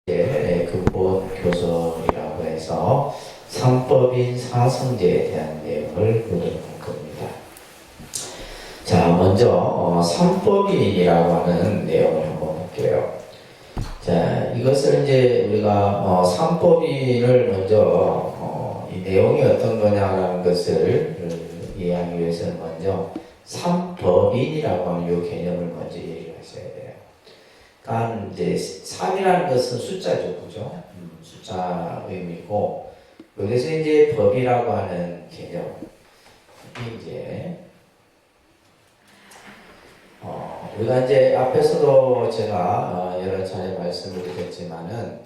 근본 교섭이라고 해서 상법인 사성제에 대한 내용을 보도록 할 겁니다. 자, 먼저 상법인이라고 하는 내용을 한번 볼게요. 자, 이것을 이제 우리가 상법인을 먼저 이 내용이 어떤 거냐라는 것을 이해하기 위해서는 먼저 상법인이라고 하는 이 개념을 먼저 얘기를 하셔야 돼요. 그러니까 이제 3이라는 것은 숫자죠, 그죠? 숫자 의미고, 여기서 이제 법이라고 하는 개념이 이제 우리가 이제 앞에서도 제가 여러 차례 말씀을 드렸지만은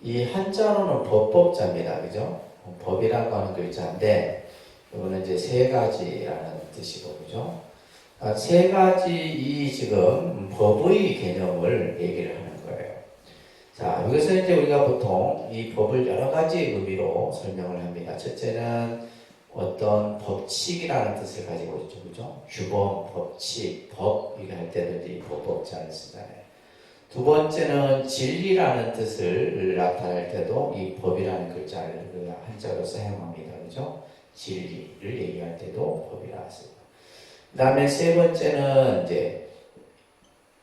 이 한자로는 법법자입니다, 그죠? 법이라고 하는 글자인데 이거는 이제 세 가지라는 뜻이고, 그죠? 세 가지 이 지금 법의 개념을 얘기를 하는 거예요. 자, 여기서 이제 우리가 보통 이 법을 여러 가지 의미로 설명을 합니다. 첫째는 어떤 법칙이라는 뜻을 가지고 있죠, 그죠? 규범, 법칙, 법 이렇게 할 때도 이 법법자를 쓰잖아요. 두 번째는 진리라는 뜻을 나타낼 때도 이 법이라는 글자를 한자로 사용합니다, 그죠? 진리를 얘기할 때도 법이라 쓰고. 그 다음에 세 번째는 이제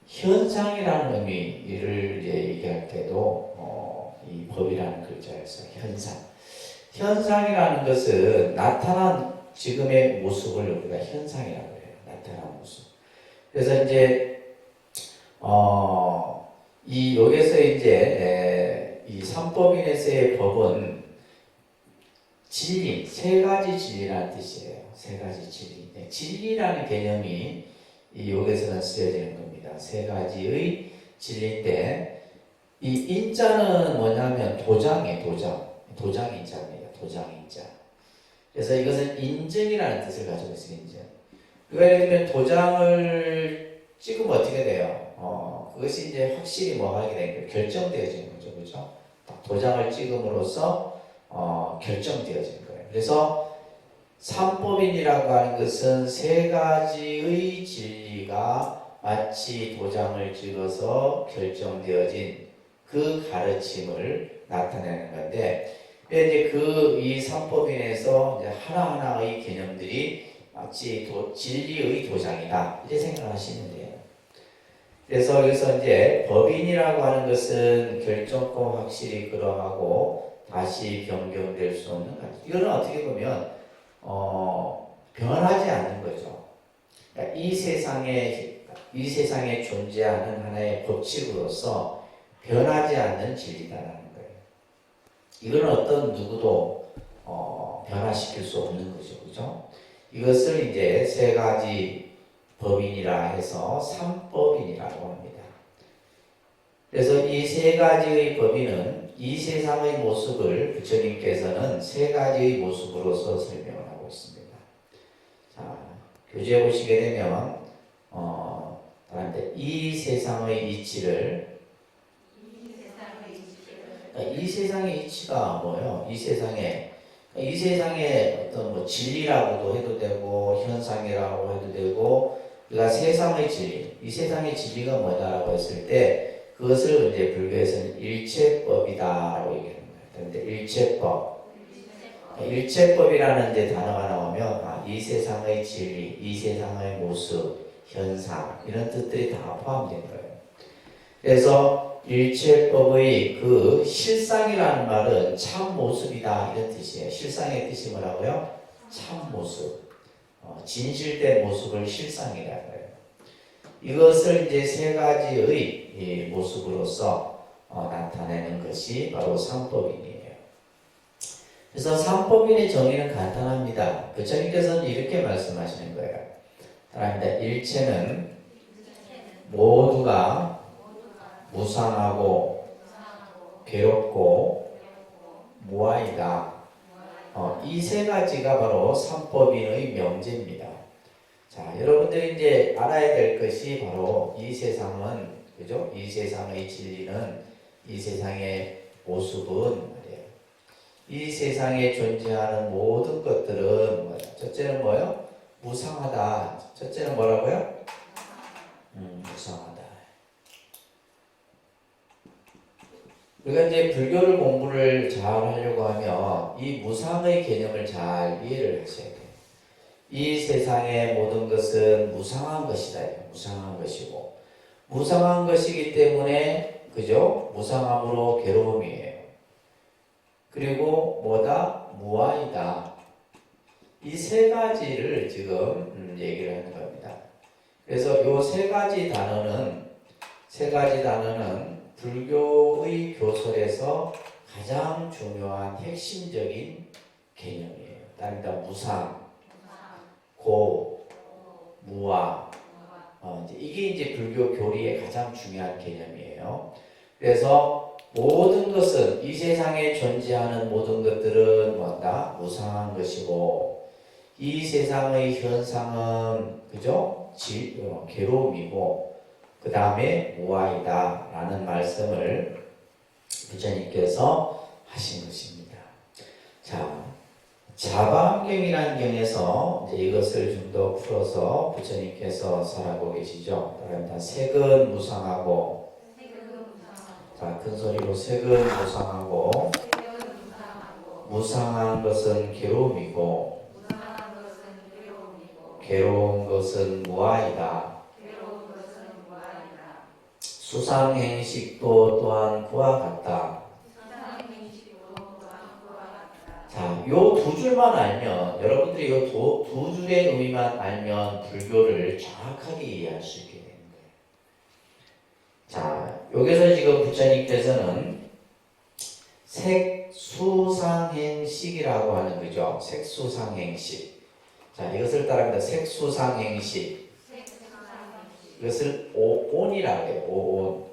현상이라는 의미를 얘기할 때도 이 법이라는 글자를 써요. 현상. 현상이라는 것은 나타난 지금의 모습을 우리가 현상이라고 해요. 나타난 모습. 그래서 이제 이 여기서 이제 이 삼법인에서의 법은 진리, 세 가지 진리라는 뜻이에요. 세 가지 진리. 진리라는 개념이 이 여기서는 쓰여지는 겁니다. 세 가지의 진리인데 이 인자는 뭐냐면 도장이에요. 도장 인자입니다. 도장 인자. 그래서 이것은 인증이라는 뜻을 가지고 있어요. 인증. 그러니까 예를 들면 도장을 찍으면 어떻게 돼요? 그것이 이제 확실히 뭐 하게 되는 거예요. 결정되어지는 거죠. 그죠? 도장을 찍음으로써 결정되어지는 거예요. 그래서 삼법인이라고 하는 것은 세 가지의 진리가 마치 도장을 찍어서 결정되어진 그 가르침을 나타내는 건데, 이제 이 삼법인에서 이제 하나하나의 개념들이 마치 진리의 도장이다 이렇게 생각하시면 돼요. 그래서 여기서 이제 법인이라고 하는 것은 결정코 확실히 그러하고 다시 변경될 수 없는 가르침. 이거는 어떻게 보면 변하지 않는 거죠. 그러니까 이 세상에 존재하는 하나의 법칙으로서 변하지 않는 진리다라는 거예요. 이거는 어떤 누구도 변화시킬 수 없는 거죠, 그죠? 이것을 이제 세 가지 법인이라 해서 삼법인이라고 합니다. 그래서 이 세 가지의 법인은 이 세상의 모습을 부처님께서는 세 가지의 모습으로서 설명을 하고 있습니다. 자, 교재에 보시게 되면 이 세상의 이치를 이 세상의 이치가 뭐예요? 이 세상에 어떤 뭐 진리라고도 해도 되고 현상이라고 해도 되고, 우리가 세상의 진리, 이 세상의 진리가 뭐냐라고 했을 때 그것을 이제 불교에서는 일체법이다라고 얘기합니다. 그런데 일체법이라는 이제 단어가 나오면 이 세상의 진리, 이 세상의 모습, 현상 이런 뜻들이 다 포함된 거예요. 그래서 일체법의 그 실상이라는 말은 참 모습이다 이런 뜻이에요. 실상의 뜻이 뭐라고요? 참 모습, 진실된 모습을 실상이라고 해요. 이것을 이제 세 가지의 모습으로서 나타내는 것이 바로 삼법인이에요. 그래서 삼법인의 정의는 간단합니다. 부처님께서는 이렇게 말씀하시는 거예요. 따라합니다. 일체는 모두가 무상하고 괴롭고 무아이다. 이 세 가지가 바로 삼법인의 명제입니다. 자, 여러분들이 이제 알아야 될 것이 바로 이 세상은, 그죠? 이 세상의 진리는, 이 세상의 모습은 말이에요. 이 세상에 존재하는 모든 것들은 뭐예요? 첫째는 뭐예요? 무상하다. 첫째는 뭐라고요? 무상하다. 우리가 이제 불교를 공부를 잘 하려고 하면 이 무상의 개념을 잘 이해를 하셔야 돼요. 이 세상의 모든 것은 무상한 것이다. 무상한 것이고 무상한 것이기 때문에 그죠? 무상함으로 괴로움이에요. 그리고 뭐다? 무아이다. 이 세 가지를 지금 얘기를 하는 겁니다. 그래서 이 세 가지 단어는 불교의 교설에서 가장 중요한 핵심적인 개념이에요. 다릅니다. 무상, 고, 무아. 이게 이제 불교 교리의 가장 중요한 개념이에요. 그래서 모든 것은 이 세상에 존재하는 모든 것들은 뭐다? 무상한 것이고 이 세상의 현상은 그죠? 괴로움이고 그 다음에 무아이다 라는 말씀을 부처님께서 하신 것입니다. 자, 자방경이라는 경에서 이제 이것을 좀 더 풀어서 부처님께서 설하고 계시죠. 따라합니다. 색은 무상하고, 자, 큰 소리로 색은 무상하고, 무상한 것은 괴로움이고, 괴로운 것은 무아이다. 수상행식도 또한 그와 같다. 자, 요 두 줄만 알면, 여러분들이 요 두 줄의 의미만 알면 불교를 정확하게 이해할 수 있게 되는 거예요. 자, 여기서 지금 부처님께서는 색수상행식이라고 하는 거죠. 색수상행식. 자, 이것을 따라합니다. 색수상행식. 이것을 오온이라고 해요. 오온.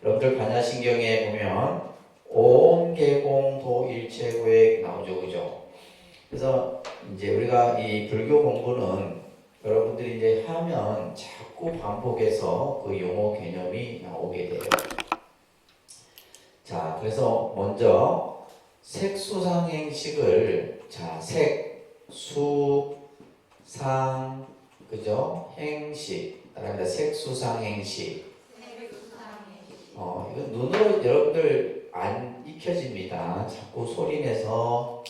여러분들 반야신경에 보면 오온 계공도 일체고에 나오죠, 그죠? 그래서 이제 우리가 이 불교 공부는 여러분들이 이제 하면 자꾸 반복해서 그 용어 개념이 나오게 돼요. 자, 그래서 먼저 색수상행식을 자, 색, 수, 상, 그죠? 행식. 따라합니다. 색수상행식. 이건 눈으로 여러분들 안 익혀집니다. 자꾸 소리내서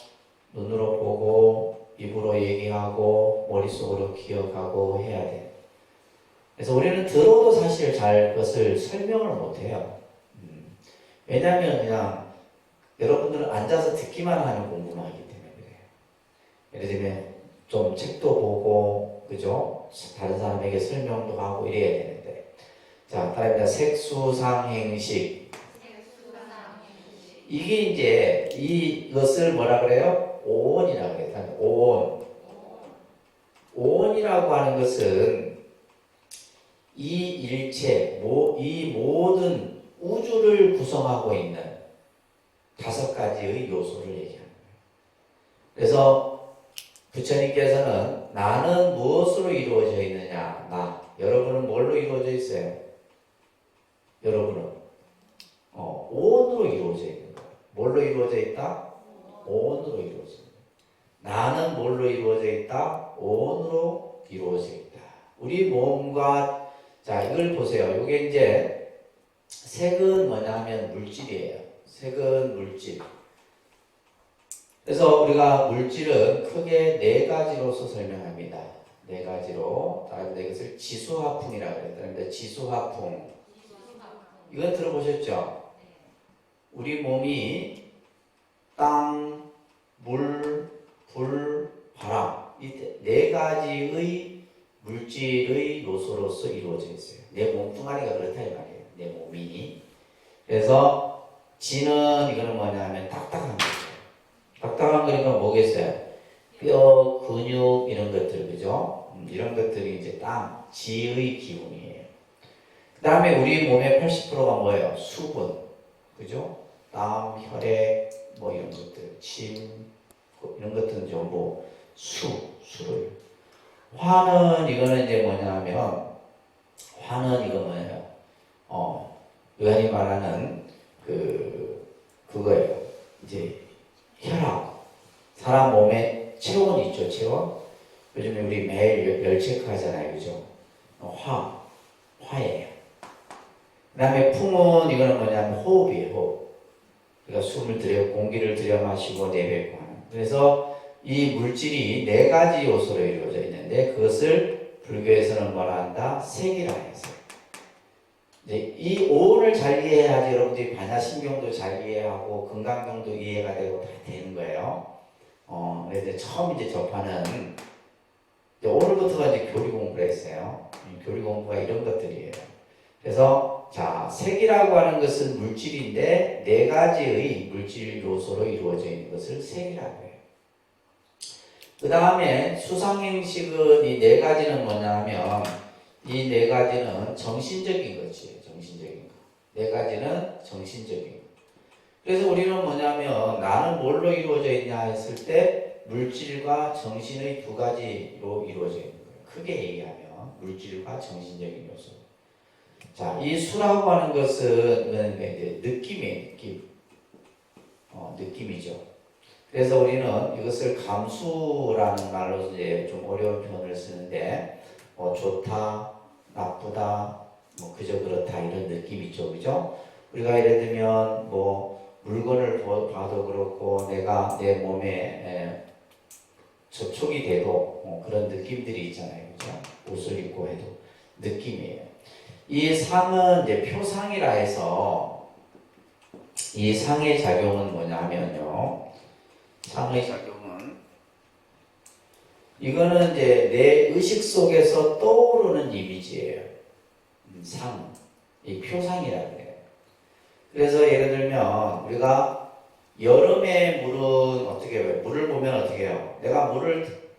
눈으로 보고 입으로 얘기하고 머릿속으로 기억하고 해야 돼. 그래서 우리는 들어도 사실 잘 그것을 설명을 못해요. 왜냐하면 그냥 여러분들은 앉아서 듣기만 하는 공부만 하기 때문에 그래요. 예를 들면 좀 책도 보고 그죠? 다른 사람에게 설명도 하고 이래야 되는데 자, 따라합니다. 색수상행식. 이게 이제 이것을 뭐라 그래요? 오온이라고 그래요. 오온. 오온이라고 하는 것은 이 일체, 이 모든 우주를 구성하고 있는 5가지의 요소를 얘기하는 거예요. 그래서 부처님께서는 나는 무엇으로 이루어져 있느냐? 나. 여러분은 뭘로 이루어져 있어요? 여러분은 오온으로 이루어져 있는 거예요. 뭘로 이루어져 있다? 오온으로 이루어져 있다. 나는 뭘로 이루어져 있다? 오온으로 이루어져 있다. 우리 몸과 자 이걸 보세요. 이게 이제 색은 뭐냐 하면 물질이에요. 색은 물질. 그래서 우리가 물질은 크게 4가지로서 설명합니다. 4가지로. 따라합니다. 이것을 지수화풍이라고 해요. 따라합니다. 지수화풍. 이건 들어보셨죠? 우리 몸이 땅, 물, 불, 바람 이 4가지의 물질의 요소로서 이루어져 있어요. 내 몸뚱아리가 그렇다 이 말이에요. 내 몸이. 그래서 지는 이거는 뭐냐면 딱딱한 거죠. 딱딱한 거니까 뭐겠어요? 뼈, 근육 이런 것들 그죠? 이런 것들이 이제 땅, 지의 기운이에요. 그 다음에 우리 몸의 80%가 뭐예요? 수분, 그죠? 땀, 혈액, 뭐 이런 것들, 침, 이런 것들은 전부 수를. 화는 이거는 이제 뭐냐면, 화는 이거 뭐예요? 요한이 말하는 그거예요. 이제 혈압, 사람 몸에 체온 있죠, 체온. 요즘에 우리 매일 열 체크하잖아요, 그죠? 화예요. 그 다음에 풍은 이거는 뭐냐면 호흡이에요. 호흡. 그러니까 숨을 들여 공기를 들여 마시고 내뱉고 하는. 그래서 이 물질이 네 가지 요소로 이루어져 있는데 그것을 불교에서는 뭐라 한다? 색이라 해서. 이 오온을 잘 이해해야지 여러분들이 반야신경도 잘 이해하고 건강경도 이해가 되고 다 되는 거예요. 그래서 처음 이제 접하는 오늘부터가 이제 교리 공부를 했어요. 교리 공부가 이런 것들이에요. 그래서 자, 색이라고 하는 것은 물질인데 네 가지의 물질 요소로 이루어져 있는 것을 색이라고 해요. 그 다음에 수상행식은 이 네 가지는 뭐냐면 이 네 가지는 정신적인 것이에요. 정신적인 거. 네 가지는 정신적인 거. 그래서 우리는 뭐냐면 나는 뭘로 이루어져 있냐 했을 때 물질과 정신의 두 가지로 이루어져 있는 거예요. 크게 얘기하면 물질과 정신적인 요소. 자, 이 수라고 하는 것은 이제 느낌이에요. 느낌. 느낌이죠. 그래서 우리는 이것을 감수라는 말로 이제 좀 어려운 표현을 쓰는데 좋다, 나쁘다, 뭐 그저 그렇다 이런 느낌 있죠, 그죠? 우리가 예를 들면 뭐 물건을 봐도 그렇고 내가 내 몸에 접촉이 돼도 그런 느낌들이 있잖아요, 그죠? 옷을 입고 해도 느낌이에요. 이 상은 이제 표상이라 해서 이 상의 작용은 뭐냐면요. 상의 작용은 이거는 이제 내 의식 속에서 떠오르는 이미지예요. 상, 이 표상이라고 해요. 그래서 예를 들면 우리가 여름에 물은 어떻게 해요? 물을 보면 어떻게 해요? 내가 물을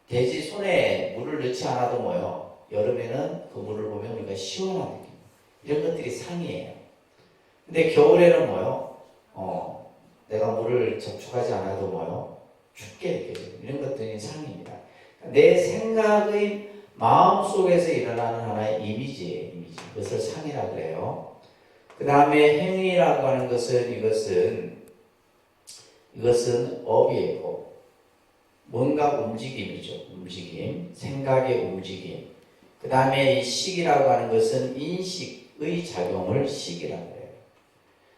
돼지 손에 물을 넣지 않아도 뭐요? 여름에는 그 물을 보면 우리가 시원한 느낌. 이런 것들이 상이에요. 근데 겨울에는 뭐요? 내가 물을 접촉하지 않아도 뭐요? 춥게 느껴져요. 이런 것들이 상입니다. 내 생각의 마음속에서 일어나는 하나의 이미지예요. 이미지. 그것을 상이라고 그래요. 그 다음에 행위라고 하는 것은 이것은 업이에요. 뭔가 움직임이죠. 움직임. 생각의 움직임. 그 다음에 이 식이라고 하는 것은 인식의 작용을 식이라고 해요.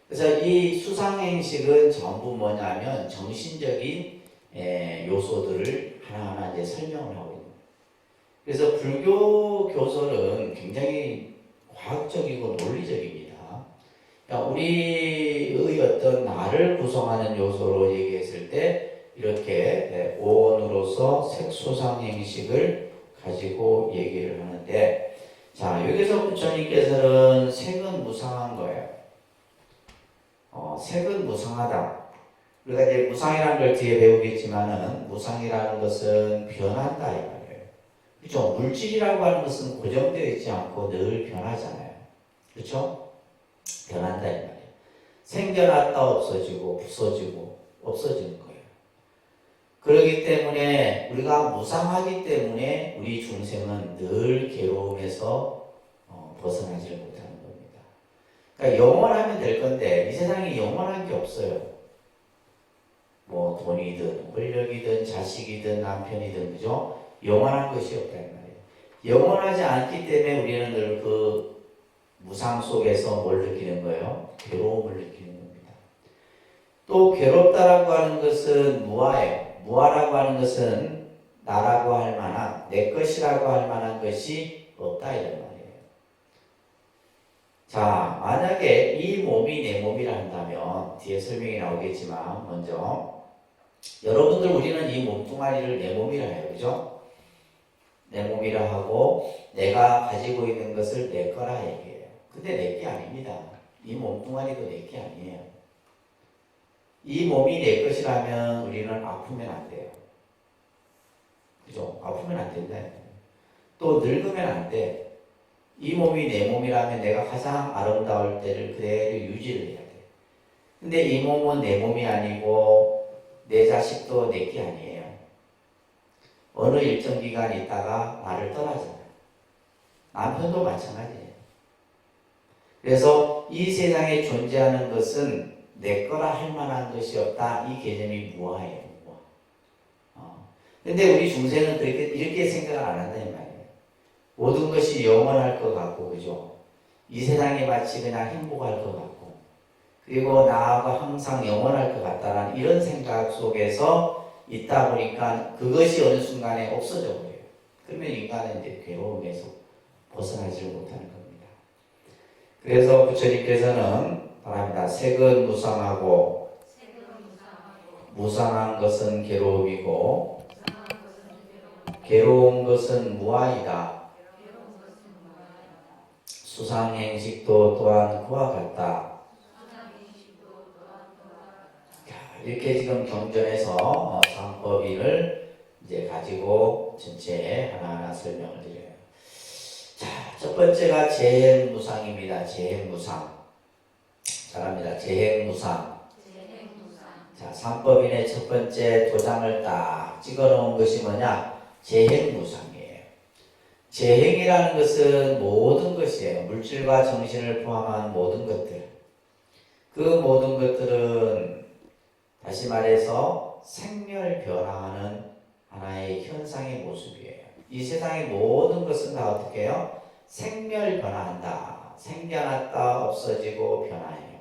그래서 이 수상행식은 전부 뭐냐면 정신적인 요소들을 하나하나 이제 설명을 하고 있는 거예요. 그래서 불교 교설은 굉장히 과학적이고 논리적입니다. 그러니까 우리의 어떤 나를 구성하는 요소로 얘기했을 때 이렇게 오온으로서 색수상행식을 가지고 얘기를 하는데 자 여기서 부처님께서는 색은 무상한 거예요. 색은 무상하다. 우리가 이제 무상이라는 걸 뒤에 배우겠지만은 무상이라는 것은 변한다 이 말이에요. 그렇죠? 물질이라고 하는 것은 고정되어 있지 않고 늘 변하잖아요. 그렇죠? 변한다 이 말이에요. 생겨났다 없어지고 부서지고 없어지는 거예요. 그렇기 때문에 우리가 무상하기 때문에 우리 중생은 늘 괴로움에서 벗어나지를 못합니다. 그러니까 영원하면 될 건데 이 세상에 영원한 게 없어요. 뭐 돈이든 권력이든 자식이든 남편이든 그죠? 영원한 것이 없다는 말이에요. 영원하지 않기 때문에 우리는 늘 그 무상 속에서 뭘 느끼는 거예요? 괴로움을 느끼는 겁니다. 또 괴롭다라고 하는 것은 무아예요. 무아라고 하는 것은 나라고 할 만한 내 것이라고 할 만한 것이 없다 이런 말이에요. 자, 만약에 이 몸이 내 몸이라 한다면 뒤에 설명이 나오겠지만 먼저 여러분들 우리는 이 몸뚱아리를 내 몸이라 해요. 그죠? 내 몸이라 하고 내가 가지고 있는 것을 내 거라 얘기해요. 근데 내 게 아닙니다. 이 몸뚱아리도 내 게 아니에요. 이 몸이 내 것이라면 우리는 아프면 안 돼요. 그죠? 아프면 안 된다. 또 늙으면 안 돼. 이 몸이 내 몸이라면 내가 가장 아름다울 때를 그대로 유지를 해야 돼. 근데 이 몸은 내 몸이 아니고 내 자식도 내 게 아니에요. 어느 일정 기간 있다가 나를 떠나잖아요. 남편도 마찬가지예요. 그래서 이 세상에 존재하는 것은 내 거라 할 만한 것이 없다. 이 개념이 무아예요. 무아. 근데 우리 중생은 이렇게 생각을 안 한다는 말이에요. 모든 것이 영원할 것 같고, 그죠? 이 세상이 마치 그냥 행복할 것 같고, 그리고 나하고 항상 영원할 것 같다라는 이런 생각 속에서 있다 보니까 그것이 어느 순간에 없어져 버려요. 그러면 인간은 이제 괴로움에서 벗어나지를 못하는 겁니다. 그래서 부처님께서는 바랍니다. 색은 무상하고 무상한 것은 괴로움이고 괴로운 것은 무아이다. 수상행식도 또한 그와 같다. 이렇게 지금 경전에서 상법인을 이제 가지고 전체 하나하나 설명을 드려요. 자, 첫 번째가 재행무상입니다. 재행무상. 잘합니다. 재행무상. 자, 상법인의 첫 번째 도장을 딱 찍어 놓은 것이 뭐냐? 재행무상이에요. 재행이라는 것은 모든 것이에요. 물질과 정신을 포함한 모든 것들. 그 모든 것들은 다시 말해서 생멸변화하는 하나의 현상의 모습이에요. 이 세상의 모든 것은 다 어떻게 해요? 생멸변화한다. 생겨났다 없어지고 변화해요.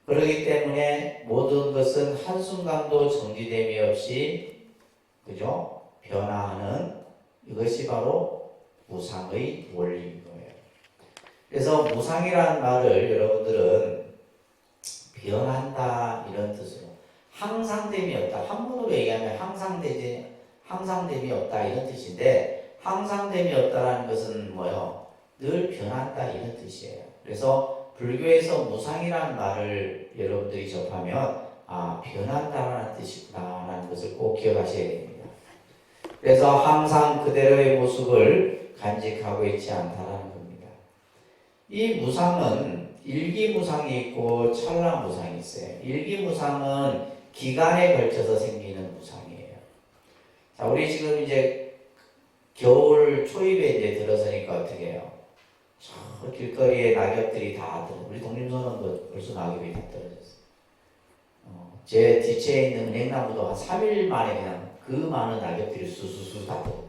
그렇기 때문에 모든 것은 한순간도 정지됨이 없이 그죠? 변화하는 이것이 바로 무상의 원리인 거예요. 그래서 무상이라는 말을 여러분들은 변한다 이런 뜻으로 항상됨이 없다. 한문으로 얘기하면 항상됨이 없다 이런 뜻인데 항상됨이 없다라는 것은 뭐요? 늘 변한다 이런 뜻이에요. 그래서 불교에서 무상이라는 말을 여러분들이 접하면 변한다라는 뜻이구나라는 것을 꼭 기억하셔야 됩니다. 그래서 항상 그대로의 모습을 간직하고 있지 않다라는 겁니다. 이 무상은 일기무상이 있고 찰나무상이 있어요. 일기무상은 기간에 걸쳐서 생기는 무상이에요. 자, 우리 지금 이제 겨울 초입에 이제 들어서니까 어떻게 해요? 저 길거리에 낙엽들이 다 떨어져. 우리 독림소는 벌써 낙엽이 다 떨어졌어요. 제 뒤에 있는 은행나무도 한 3일 만에 그냥 그 많은 낙엽들이 수수수 다 떨어져.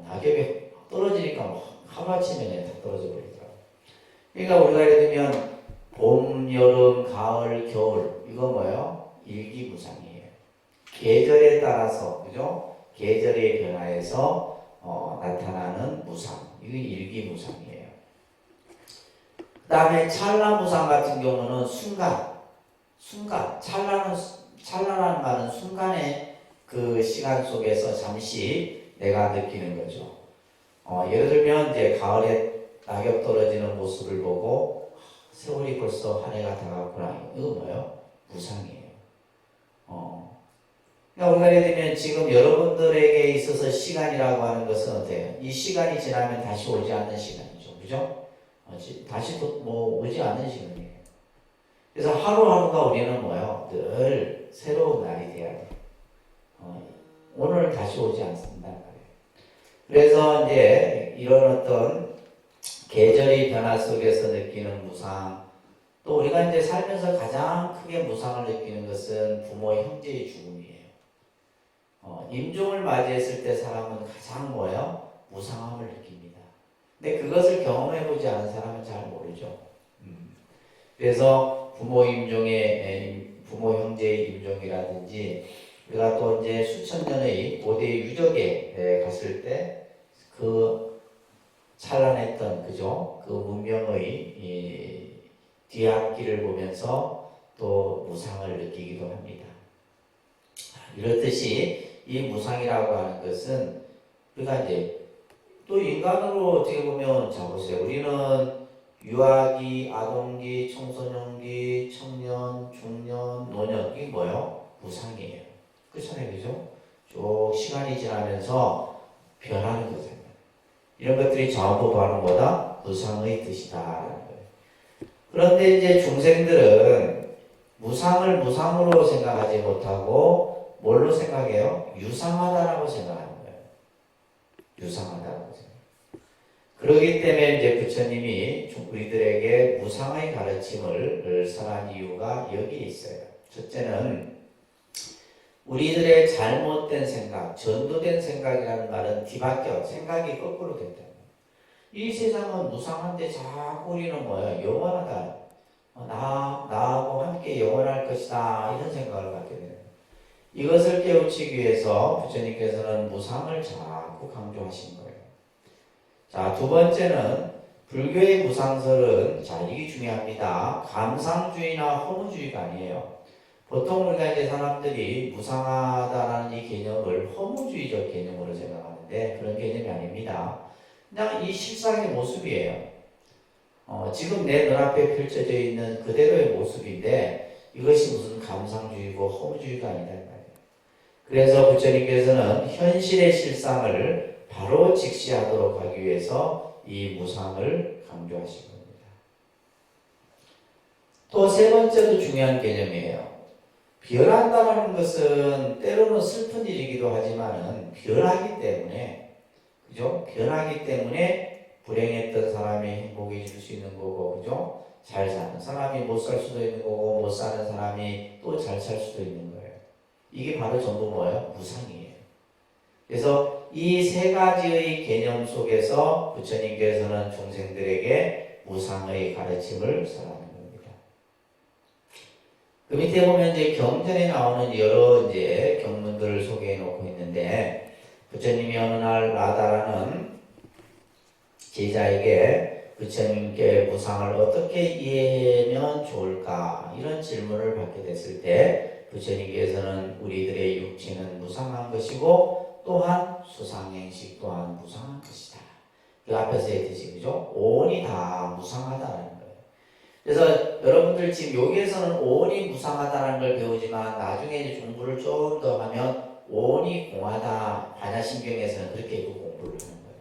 낙엽이 떨어지니까 뭐 하루아침에 그냥 다 떨어져 버리더라고요. 그러니까 우리가 예를 들면 봄, 여름, 가을, 겨울 이거 뭐예요? 일기무상이에요. 계절에 따라서 그죠? 계절의 변화에서 나타나는 무상. 이건 일기무상이에요. 그 다음에 찰나무상 같은 경우는 순간, 찰나라는 말은 순간의 그 시간 속에서 잠시 내가 느끼는 거죠. 예를 들면 이제 가을에 낙엽 떨어지는 모습을 보고 세월이 벌써 한 해가 다 갔구나. 이거 뭐예요? 무상이에요. 그러니까 우리가 예를 들면 지금 여러분들에게 있어서 시간이라고 하는 것은 어때요? 이 시간이 지나면 다시 오지 않는 시간이죠. 그죠? 다시 또 뭐 오지 않는 시간이에요. 그래서 하루하루가 우리는 뭐예요? 늘 새로운 날이 돼야 돼요. 오늘 다시 오지 않습니다. 그래서 이제 이런 어떤 계절의 변화 속에서 느끼는 무상, 또 우리가 이제 살면서 가장 크게 무상을 느끼는 것은 부모, 형제의 죽음이에요. 임종을 맞이했을 때 사람은 가장 뭐예요? 무상함을 느낍니다. 근데 그것을 경험해보지 않은 사람은 잘 모르죠. 그래서 부모 형제의 임종이라든지 우리가 또 이제 수천 년의 고대 유적에 갔을 때 그 찬란했던 그죠? 그 문명의 뒤앞길을 보면서 또 무상을 느끼기도 합니다. 이렇듯이 이 무상이라고 하는 것은 우리가 이제 또 인간으로 어떻게 보면 자 보세요. 우리는 유아기, 아동기, 청소년기, 청년, 중년, 노년 이게 뭐예요? 무상이에요. 그렇잖아요, 그죠? 쭉 시간이 지나면서 변하는 거잖아요. 이런 것들이 전부 바로 뭐다? 무상의 뜻이다라는 거예요. 그런데 이제 중생들은 무상을 무상으로 생각하지 못하고 뭘로 생각해요? 유상하다라고 생각하는 거예요. 유상하다라고 생각. 그렇기 때문에 이제 부처님이 우리들에게 무상의 가르침을 설한 이유가 여기에 있어요. 첫째는 우리들의 잘못된 생각, 전도된 생각이라는 말은 뒤바뀌어 생각이 거꾸로 된다. 이 세상은 무상한데 자꾸 우리는 뭐예요? 영원하다. 나하고 함께 영원할 것이다. 이런 생각을 갖게 돼요. 이것을 깨우치기 위해서 부처님께서는 무상을 자꾸 강조하신 거예요. 자, 두 번째는 불교의 무상설은, 자, 이게 중요합니다. 감상주의나 허무주의가 아니에요. 보통 우리가 이제 사람들이 무상하다라는 이 개념을 허무주의적 개념으로 생각하는데 그런 개념이 아닙니다. 그냥 이 실상의 모습이에요. 지금 내 눈앞에 펼쳐져 있는 그대로의 모습인데 이것이 무슨 감상주의고 허무주의가 아니다 이 말이에요. 그래서 부처님께서는 현실의 실상을 바로 직시하도록 하기 위해서 이 무상을 강조하신 겁니다. 또 세 번째도 중요한 개념이에요. 변한다는 것은 때로는 슬픈 일이기도 하지만은 변하기 때문에, 그죠? 변하기 때문에 불행했던 사람이 행복해질 수 있는 거고, 그죠? 잘 사는 사람이 못 살 수도 있는 거고, 못 사는 사람이 또 잘 살 수도 있는 거예요. 이게 바로 전부 뭐예요? 무상이에요. 그래서 이 세 가지의 개념 속에서 부처님께서는 중생들에게 무상의 가르침을 설하는 겁니다. 그 밑에 보면 이제 경전에 나오는 여러 이제 경문들을 소개해 놓고 있는데, 부처님이 어느 날 라다라는 제자에게 부처님께 무상을 어떻게 이해하면 좋을까? 이런 질문을 받게 됐을 때, 부처님께서는 우리들의 육체는 무상한 것이고, 또한 수상행식 또한 무상한 것이다. 그 앞에서 했듯이, 그죠? 오온이 다 무상하다는 거예요. 그래서 여러분들 지금 여기에서는 오온이 무상하다는 걸 배우지만 나중에 이제 공부를 좀 더 하면 오온이 공하다, 반야신경에서는 그렇게 그 공부를 하는 거예요.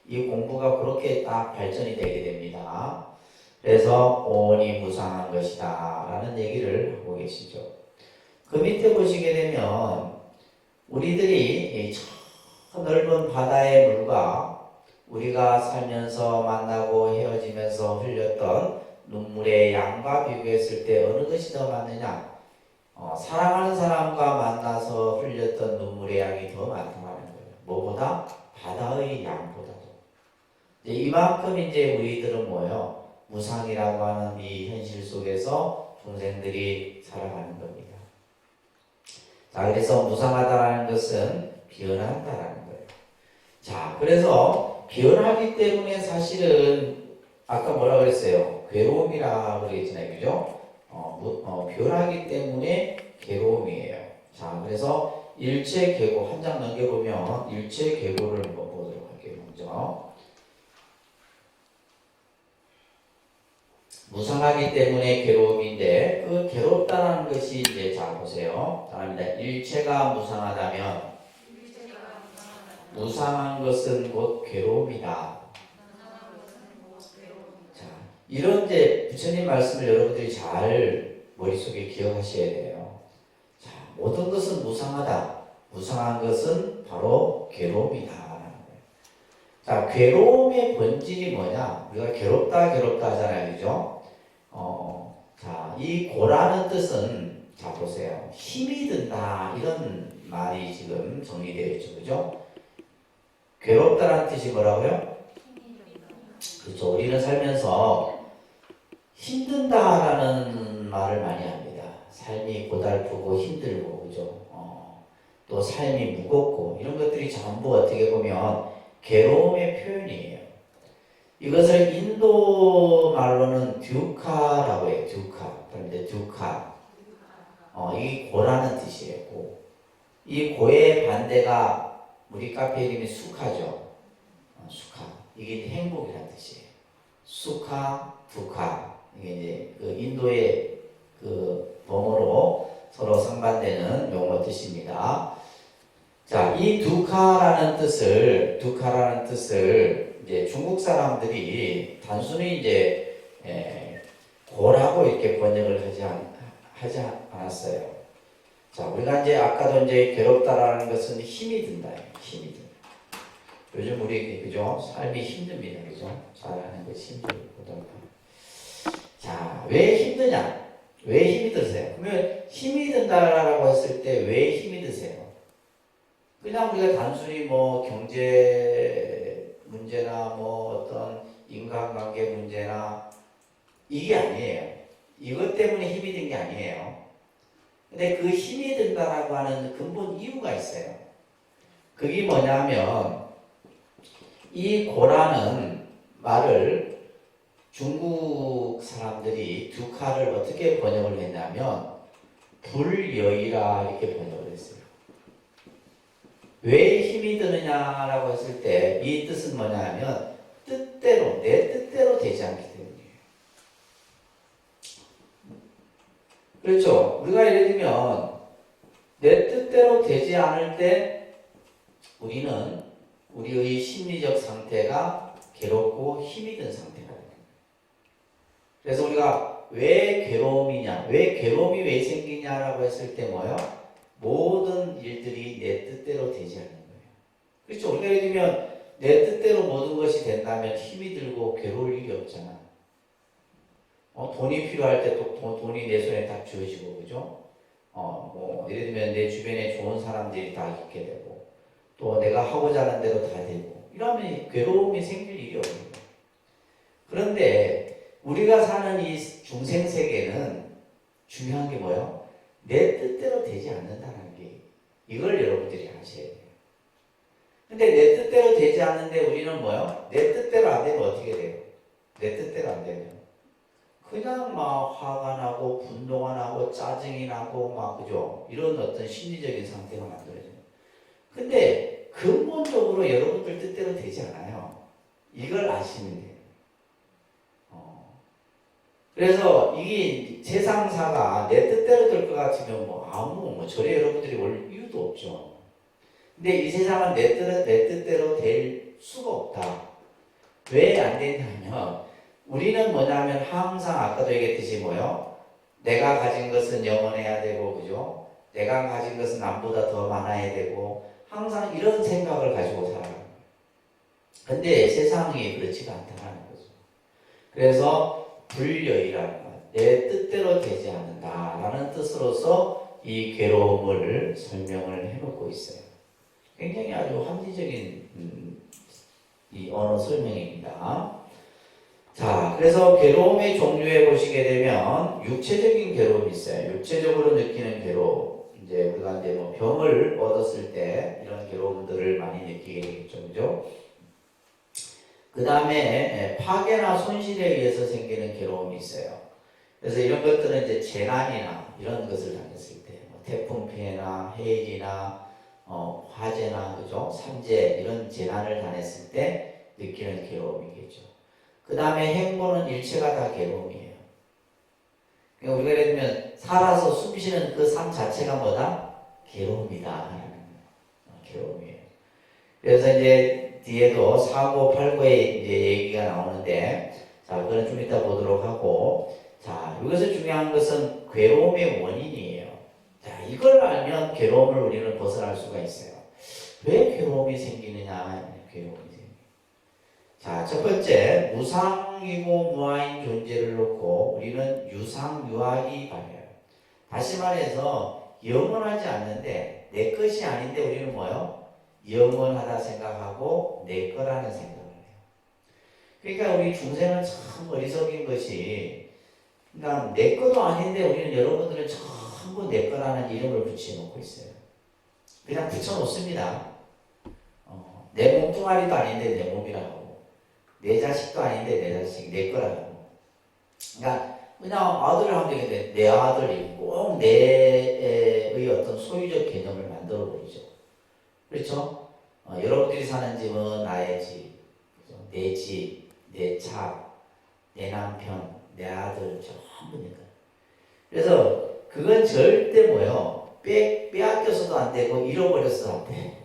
이 공부가 그렇게 딱 발전이 되게 됩니다. 그래서 오온이 무상한 것이다 라는 얘기를 하고 계시죠. 그 밑에 보시게 되면 우리들이 저 넓은 바다의 물과 우리가 살면서 만나고 헤어지면서 흘렸던 눈물의 양과 비교했을 때 어느 것이 더 많느냐? 사랑하는 사람과 만나서 흘렸던 눈물의 양이 더 많다는 거예요. 뭐보다? 바다의 양보다도. 이만큼 이제 우리들은 뭐예요? 무상이라고 하는 이 현실 속에서 중생들이 살아가는 겁니다. 자, 그래서 무상하다라는 것은 변한다라는 거예요. 자, 그래서 변하기 때문에 사실은 아까 뭐라 그랬어요? 괴로움이라 그랬잖아요. 그죠? 변하기 때문에 괴로움이에요. 자, 그래서 일체계고 한 장 넘겨보면 일체계고를 한번 보도록 할게요. 먼저. 무상하기 때문에 괴로움인데 그 괴롭다는 것이 이제 자 보세요. 다음입니다. 일체가 무상하다면 무상한 것은 곧 괴로움이다. 자, 이런 이제 부처님 말씀을 여러분들이 잘 머릿속에 기억하셔야 돼요. 자, 모든 것은 무상하다. 무상한 것은 바로 괴로움이다. 자, 괴로움의 본질이 뭐냐? 우리가 괴롭다 하잖아요. 그죠? 자, 이 고라는 뜻은, 자, 보세요. 힘이 든다. 이런 말이 지금 정리되어 있죠. 그죠? 괴롭다라는 뜻이 뭐라고요? 그렇죠. 우리는 살면서 힘든다라는 말을 많이 합니다. 삶이 고달프고 힘들고, 그죠? 또 삶이 무겁고, 이런 것들이 전부 어떻게 보면 괴로움의 표현이에요. 이것을 인도 말로는 듀카라고 해요. 듀카. 그런데 듀카. 이 고라는 뜻이에요. 고. 이 고의 반대가 우리 카페 이름이 수카죠. 수카. 이게 행복이라는 뜻이에요. 수카, 두카. 이게 이제 그 인도의 그 범어로 서로 상반되는 용어 뜻입니다. 자, 이 두카라는 뜻을 이제 중국 사람들이 단순히 이제 고라고 이렇게 번역을 하지 않았어요. 자, 우리가 이제 아까도 이제 괴롭다라는 것은 힘이 든다. 힘이 든다. 요즘 우리 그죠? 삶이 힘듭니다. 그죠? 살아가는 것이 힘들고. 자, 왜 힘드냐? 왜 힘이 드세요? 그러면 힘이 든다라고 했을 때 왜 힘이 드세요? 그냥 우리가 단순히 뭐 경제 문제나 뭐 어떤 인간관계 문제나 이게 아니에요. 이것 때문에 힘이 든 게 아니에요. 근데 그 힘이 든다라고 하는 근본 이유가 있어요. 그게 뭐냐면 이 고라는 말을 중국 사람들이 두 칼을 어떻게 번역을 했냐면 불여이라 이렇게 번역을 했어요. 왜 힘이 드느냐라고 했을 때 이 뜻은 뭐냐면 뜻대로 내 뜻대로 되지 않기 때문이에요. 그렇죠. 우리가 예를 들면 내 뜻대로 되지 않을 때 우리는 우리의 심리적 상태가 괴롭고 힘이 든 상태가 됩니다. 그래서 우리가 왜 괴로움이냐, 왜 괴로움이 왜 생기냐라고 했을 때 뭐요? 모든 일들이 내 뜻대로 되지 않는 거예요. 그렇죠. 우리가 예를 들면 내 뜻대로 모든 것이 된다면 힘이 들고 괴로울 일이 없잖아. 돈이 필요할 때 또 돈이 내 손에 딱 주어지고, 그죠? 뭐 예를 들면 내 주변에 좋은 사람들이 다 있게 되고, 또 내가 하고자 하는 대로 다 되고, 이러면 괴로움이 생길 일이 없는 거예요. 그런데 우리가 사는 이 중생 세계는 중요한 게 뭐예요? 내 뜻대로 되지 않는다는 게, 이걸 여러분들이 아셔야 돼요. 근데 내 뜻대로 되지 않는데 우리는 뭐예요? 내 뜻대로 안 되면 어떻게 돼요? 내 뜻대로 안 되면 그냥 막 화가 나고 분노가 나고 짜증이 나고 막, 그죠? 이런 어떤 심리적인 상태가 만들어져요. 근데 근본적으로 여러분들 뜻대로 되지 않아요. 이걸 아시면 돼요. 그래서 이게 세상사가 내 뜻대로 될 것 같으면 뭐 저래 여러분들이 올 이유도 없죠. 근데 이 세상은 내 뜻대로 될 수가 없다. 왜 안 되냐면 우리는 뭐냐면 항상 아까도 얘기했듯이 뭐요? 내가 가진 것은 영원해야 되고, 그죠? 내가 가진 것은 남보다 더 많아야 되고, 항상 이런 생각을 가지고 살아요. 근데 세상이 그렇지가 않다는 거죠. 그래서 불여이라는 것, 내 뜻대로 되지 않는다라는 뜻으로서 이 괴로움을 설명을 해놓고 있어요. 굉장히 아주 합리적인 이 언어 설명입니다. 자, 그래서 괴로움의 종류에 보시게 되면 육체적인 괴로움이 있어요. 육체적으로 느끼는 괴로움. 이제 우리가 이제 뭐 병을 얻었을 때 이런 괴로움들을 많이 느끼게 되겠죠, 그죠? 그 다음에 파괴나 손실에 의해서 생기는 괴로움이 있어요. 그래서 이런 것들은 이제 재난이나 이런 것을 당했을 때, 뭐 태풍 피해나 해일이나 화재나, 그죠? 산재 이런 재난을 당했을 때 느끼는 괴로움이겠죠. 그 다음에 행보는 일체가 다 괴로움이에요. 그러니까 우리가 예를 들면 살아서 숨 쉬는 그 삶 자체가 뭐다? 괴로움이다 하는 괴로움이에요. 그래서 이제 뒤에도 사고 팔고의 이제 얘기가 나오는데, 자, 그건 좀 이따 보도록 하고, 자, 여기서 중요한 것은 괴로움의 원인이에요. 자, 이걸 알면 괴로움을 우리는 벗어날 수가 있어요. 왜 괴로움이 생기느냐? 괴로움이 생깁니다. 자, 첫 번째, 무상이고 무아인 존재를 놓고 우리는 유상유학이 발해요. 다시 말해서 영원하지 않는데 내 것이 아닌데 우리는 뭐요? 영원하다 생각하고 내 거라는 생각을 해요. 그러니까 우리 중생은 참 어리석인 것이, 그러니까 내 것도 아닌데 우리는 여러분들은 전부 내 거라는 이름을 붙여놓고 있어요. 그냥 붙여놓습니다. 내 몸뚱아리도 아닌데 내 몸이라고. 내 자식도 아닌데 내 자식, 내 거라고. 그러니까 그냥 아들을 하면 되겠는데 내 아들이 꼭 내의 어떤 소유적 개념을 만들어 버리죠. 그렇죠? 여러분들이 사는 집은 나의 집, 내 집, 내 차, 내 남편, 내 아들 전부 내 거. 그래서 그건 절대 뭐예요? 빼앗겨서도 안 되고 잃어버려서도 안 돼.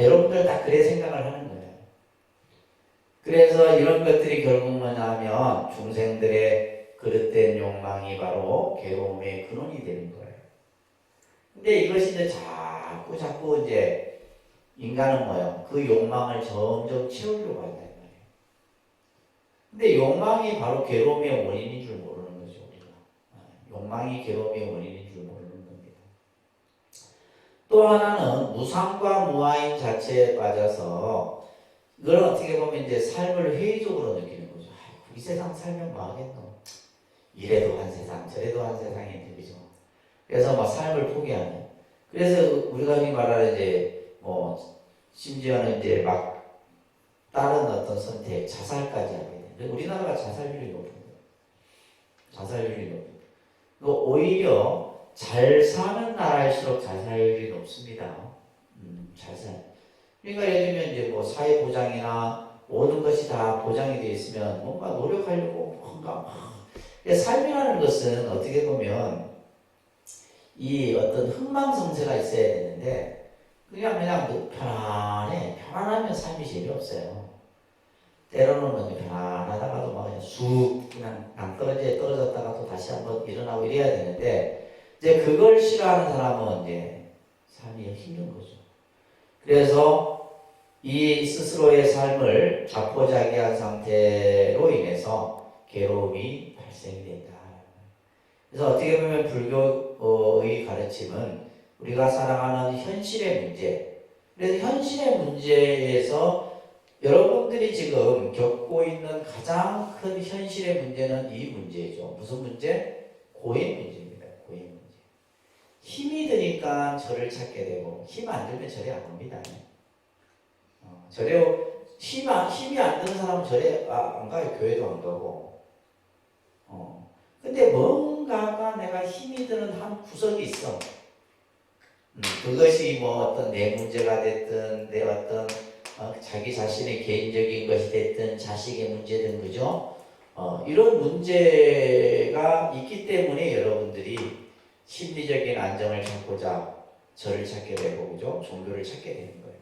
여러분들 다 그래 생각을 하는 거예요. 그래서 이런 것들이 결국 뭐냐면 중생들의 그릇된 욕망이 바로 괴로움의 근원이 되는 거예요. 근데 이것이 이제 자꾸 이제 인간은 뭐예요? 그 욕망을 점점 채우려고 한단 말이에요. 근데 욕망이 바로 괴로움의 원인인 줄 모르는 거죠, 우리가. 욕망이 괴로움의 원인인 줄 모르는 겁니다. 또 하나는 무상과 무아인 자체에 빠져서 이걸 어떻게 보면 이제 삶을 회의적으로 느끼는 거죠. 아이고, 이 세상 살면 뭐 하겠노. 이래도 한 세상, 저래도 한 세상인데, 그죠? 그래서 막 삶을 포기하는. 그래서 우리가 흔히 말하는 이제, 심지어는 이제 막 다른 어떤 선택, 자살까지 하게 돼요. 우리나라가 자살률이 높은 거예요. 자살률이 높은 거예요. 오히려 잘 사는 나라일수록 자살률이 높습니다. 자살. 그러니까 예를 들면 이제 뭐 사회보장이나 모든 것이 다 보장이 되어 있으면 뭔가 노력하려고 뭔가 삶이라는 것은 어떻게 보면 이 어떤 흥망성쇠가 있어야 되는데 그냥 편안하면 삶이 재미없어요. 때로는 편안하다가도 막 그냥 쑥 그냥 떨어졌다가도 다시 한번 일어나고 이래야 되는데 이제 그걸 싫어하는 사람은 이제 삶이 힘든 거죠. 그래서 이 스스로의 삶을 자포자기한 상태로 인해서 괴로움이 발생이 된다. 그래서 어떻게 보면 불교의 가르침은 우리가 살아가는 현실의 문제, 그래서 현실의 문제에서 여러분들이 지금 겪고 있는 가장 큰 현실의 문제는 이 문제죠. 무슨 문제? 고의 문제입니다. 고의 문제. 힘이 드니까 절을 찾게 되고 힘 안 들면 절에 안 옵니다. 절에 힘이 안 드는 사람은 절에 안 가요. 교회도 안 가고. 근데 뭔가가 내가 힘이 드는 한 구석이 있어. 그것이 뭐 어떤 내 문제가 됐든 내 어떤 자기 자신의 개인적인 것이 됐든 자식의 문제든 그죠? 이런 문제가 있기 때문에 여러분들이 심리적인 안정을 찾고자 절을 찾게 되고 그죠? 종교를 찾게 되는 거예요.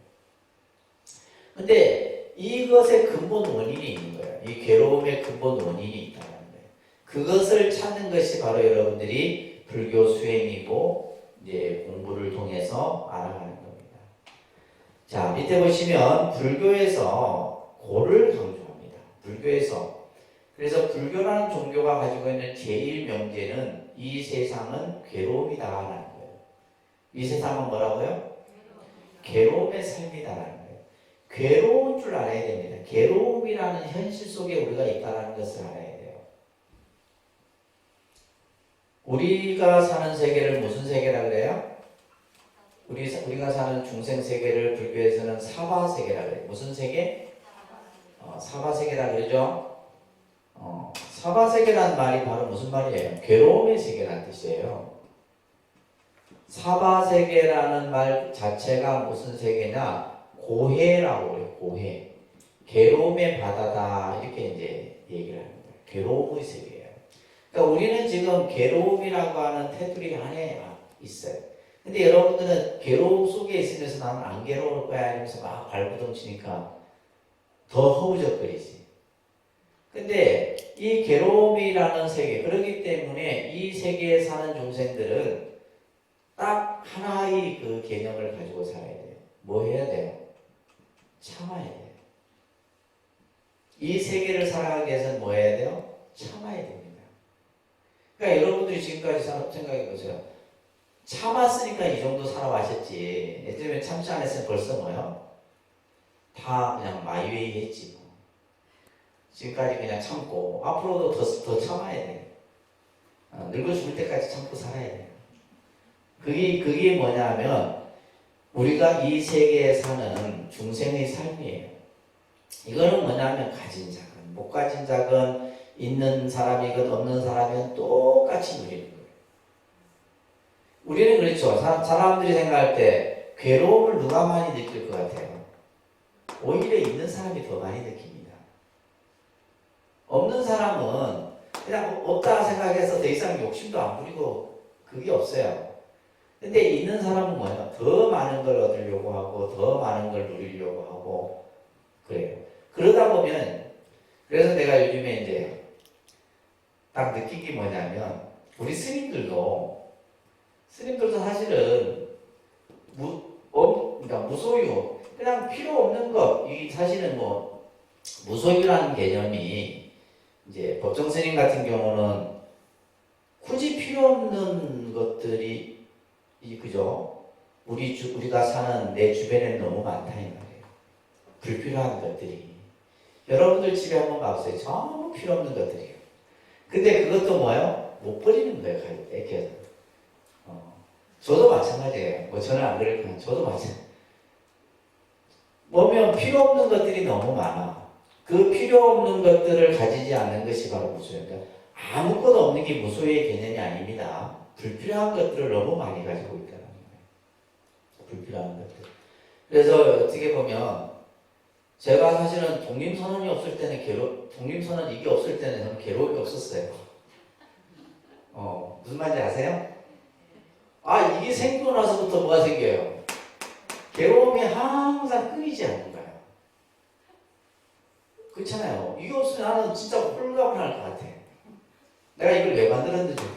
근데 이것의 근본 원인이 있는 거예요. 이 괴로움의 근본 원인이 있다는 거예요. 그것을 찾는 것이 바로 여러분들이 불교 수행이고 이제 공부를 통해서 알아가는 겁니다. 자, 밑에 보시면 불교에서 고를 강조합니다. 불교에서. 그래서 불교라는 종교가 가지고 있는 제일 명제는 이 세상은 괴로움이다라는 거예요. 이 세상은 뭐라고요? 괴로움의 삶이다라는 거예요. 괴로운 줄 알아야 됩니다. 괴로움이라는 현실 속에 우리가 있다는 것을 알아야 돼요. 우리가 사는 세계를 무슨 세계라 그래요? 우리가 사는 중생 세계를 불교에서는 사바 세계라 그래요. 무슨 세계? 사바 세계라 그러죠? 사바 세계란 말이 바로 무슨 말이에요? 괴로움의 세계라는 뜻이에요. 사바 세계라는 말 자체가 무슨 세계냐? 고해라고 해요. 고해. 괴로움의 바다다 이렇게 이제 얘기를 합니다. 괴로움의 세계예요. 그러니까 우리는 지금 괴로움이라고 하는 테두리 안에 있어요. 근데 여러분들은 괴로움 속에 있으면서 나는 안 괴로울 거야 이러면서 막 발버둥 치니까 더 허우적거리지. 근데 이 괴로움이라는 세계, 그렇기 때문에 이 세계에 사는 종생들은 딱 하나의 그 개념을 가지고 살아야 돼요. 뭐 해야 돼요? 참아야 돼요. 이 세계를 살아가기 위해서는 뭐 해야 돼요? 참아야 됩니다. 그러니까 여러분들이 지금까지 생각해 보세요. 참았으니까 이 정도 살아와셨지. 예전에 참지 않았으면 벌써 뭐요? 다 그냥 마이웨이 했지. 지금까지 그냥 참고 앞으로도 더 참아야 돼요. 늙어 죽을 때까지 참고 살아야 돼요. 그게 뭐냐면 우리가 이 세계에 사는 중생의 삶이에요. 이거는 뭐냐면 가진 자건 못 가진 자건 있는 사람이건 없는 사람이건 똑같이 누리는 거예요. 우리는 그렇죠. 사람들이 생각할 때 괴로움을 누가 많이 느낄 것 같아요? 오히려 있는 사람이 더 많이 느낍니다. 없는 사람은 그냥 없다 생각해서 더 이상 욕심도 안 부리고 그게 없어요. 근데 있는 사람은 뭐예요? 더 많은 걸 얻으려고 하고 더 많은 걸 누리려고 하고 그래요. 그러다 보면 그래서 내가 요즘에 이제 딱 느낀 게 뭐냐면 우리 스님들도 사실은 그러니까 무소유 그냥 필요 없는 것 이 사실은 뭐 무소유라는 개념이 이제 법정 스님 같은 경우는 굳이 필요 없는 것들이 그죠? 우리가 사는 내 주변에 너무 많다 이 말이에요. 불필요한 것들이. 여러분들 집에 한번 가보세요. 전부 필요 없는 것들이에요. 근데 그것도 뭐예요? 못 버리는 거예요. 가지고 뺏겨서. 저도 마찬가지예요. 뭐 저는 안 그랬구나. 저도 마찬가지예요. 보면 필요 없는 것들이 너무 많아. 그 필요 없는 것들을 가지지 않는 것이 바로 무소입니다. 아무것도 없는 게 무소의 개념이 아닙니다. 불필요한 것들을 너무 많이 가지고 있다는 거예요. 불필요한 것들. 그래서 어떻게 보면 제가 사실은 독립선언이 없을 때는 독립선언 이게 없을 때는 저는 괴로움이 없었어요. 무슨 말인지 아세요? 이게 생기고 나서부터 뭐가 생겨요? 괴로움이 항상 끊이지 않는 거예요. 그렇잖아요. 이게 없으면 나는 진짜 홀가분할 것 같아. 내가 이걸 왜 만들었는지 몰라.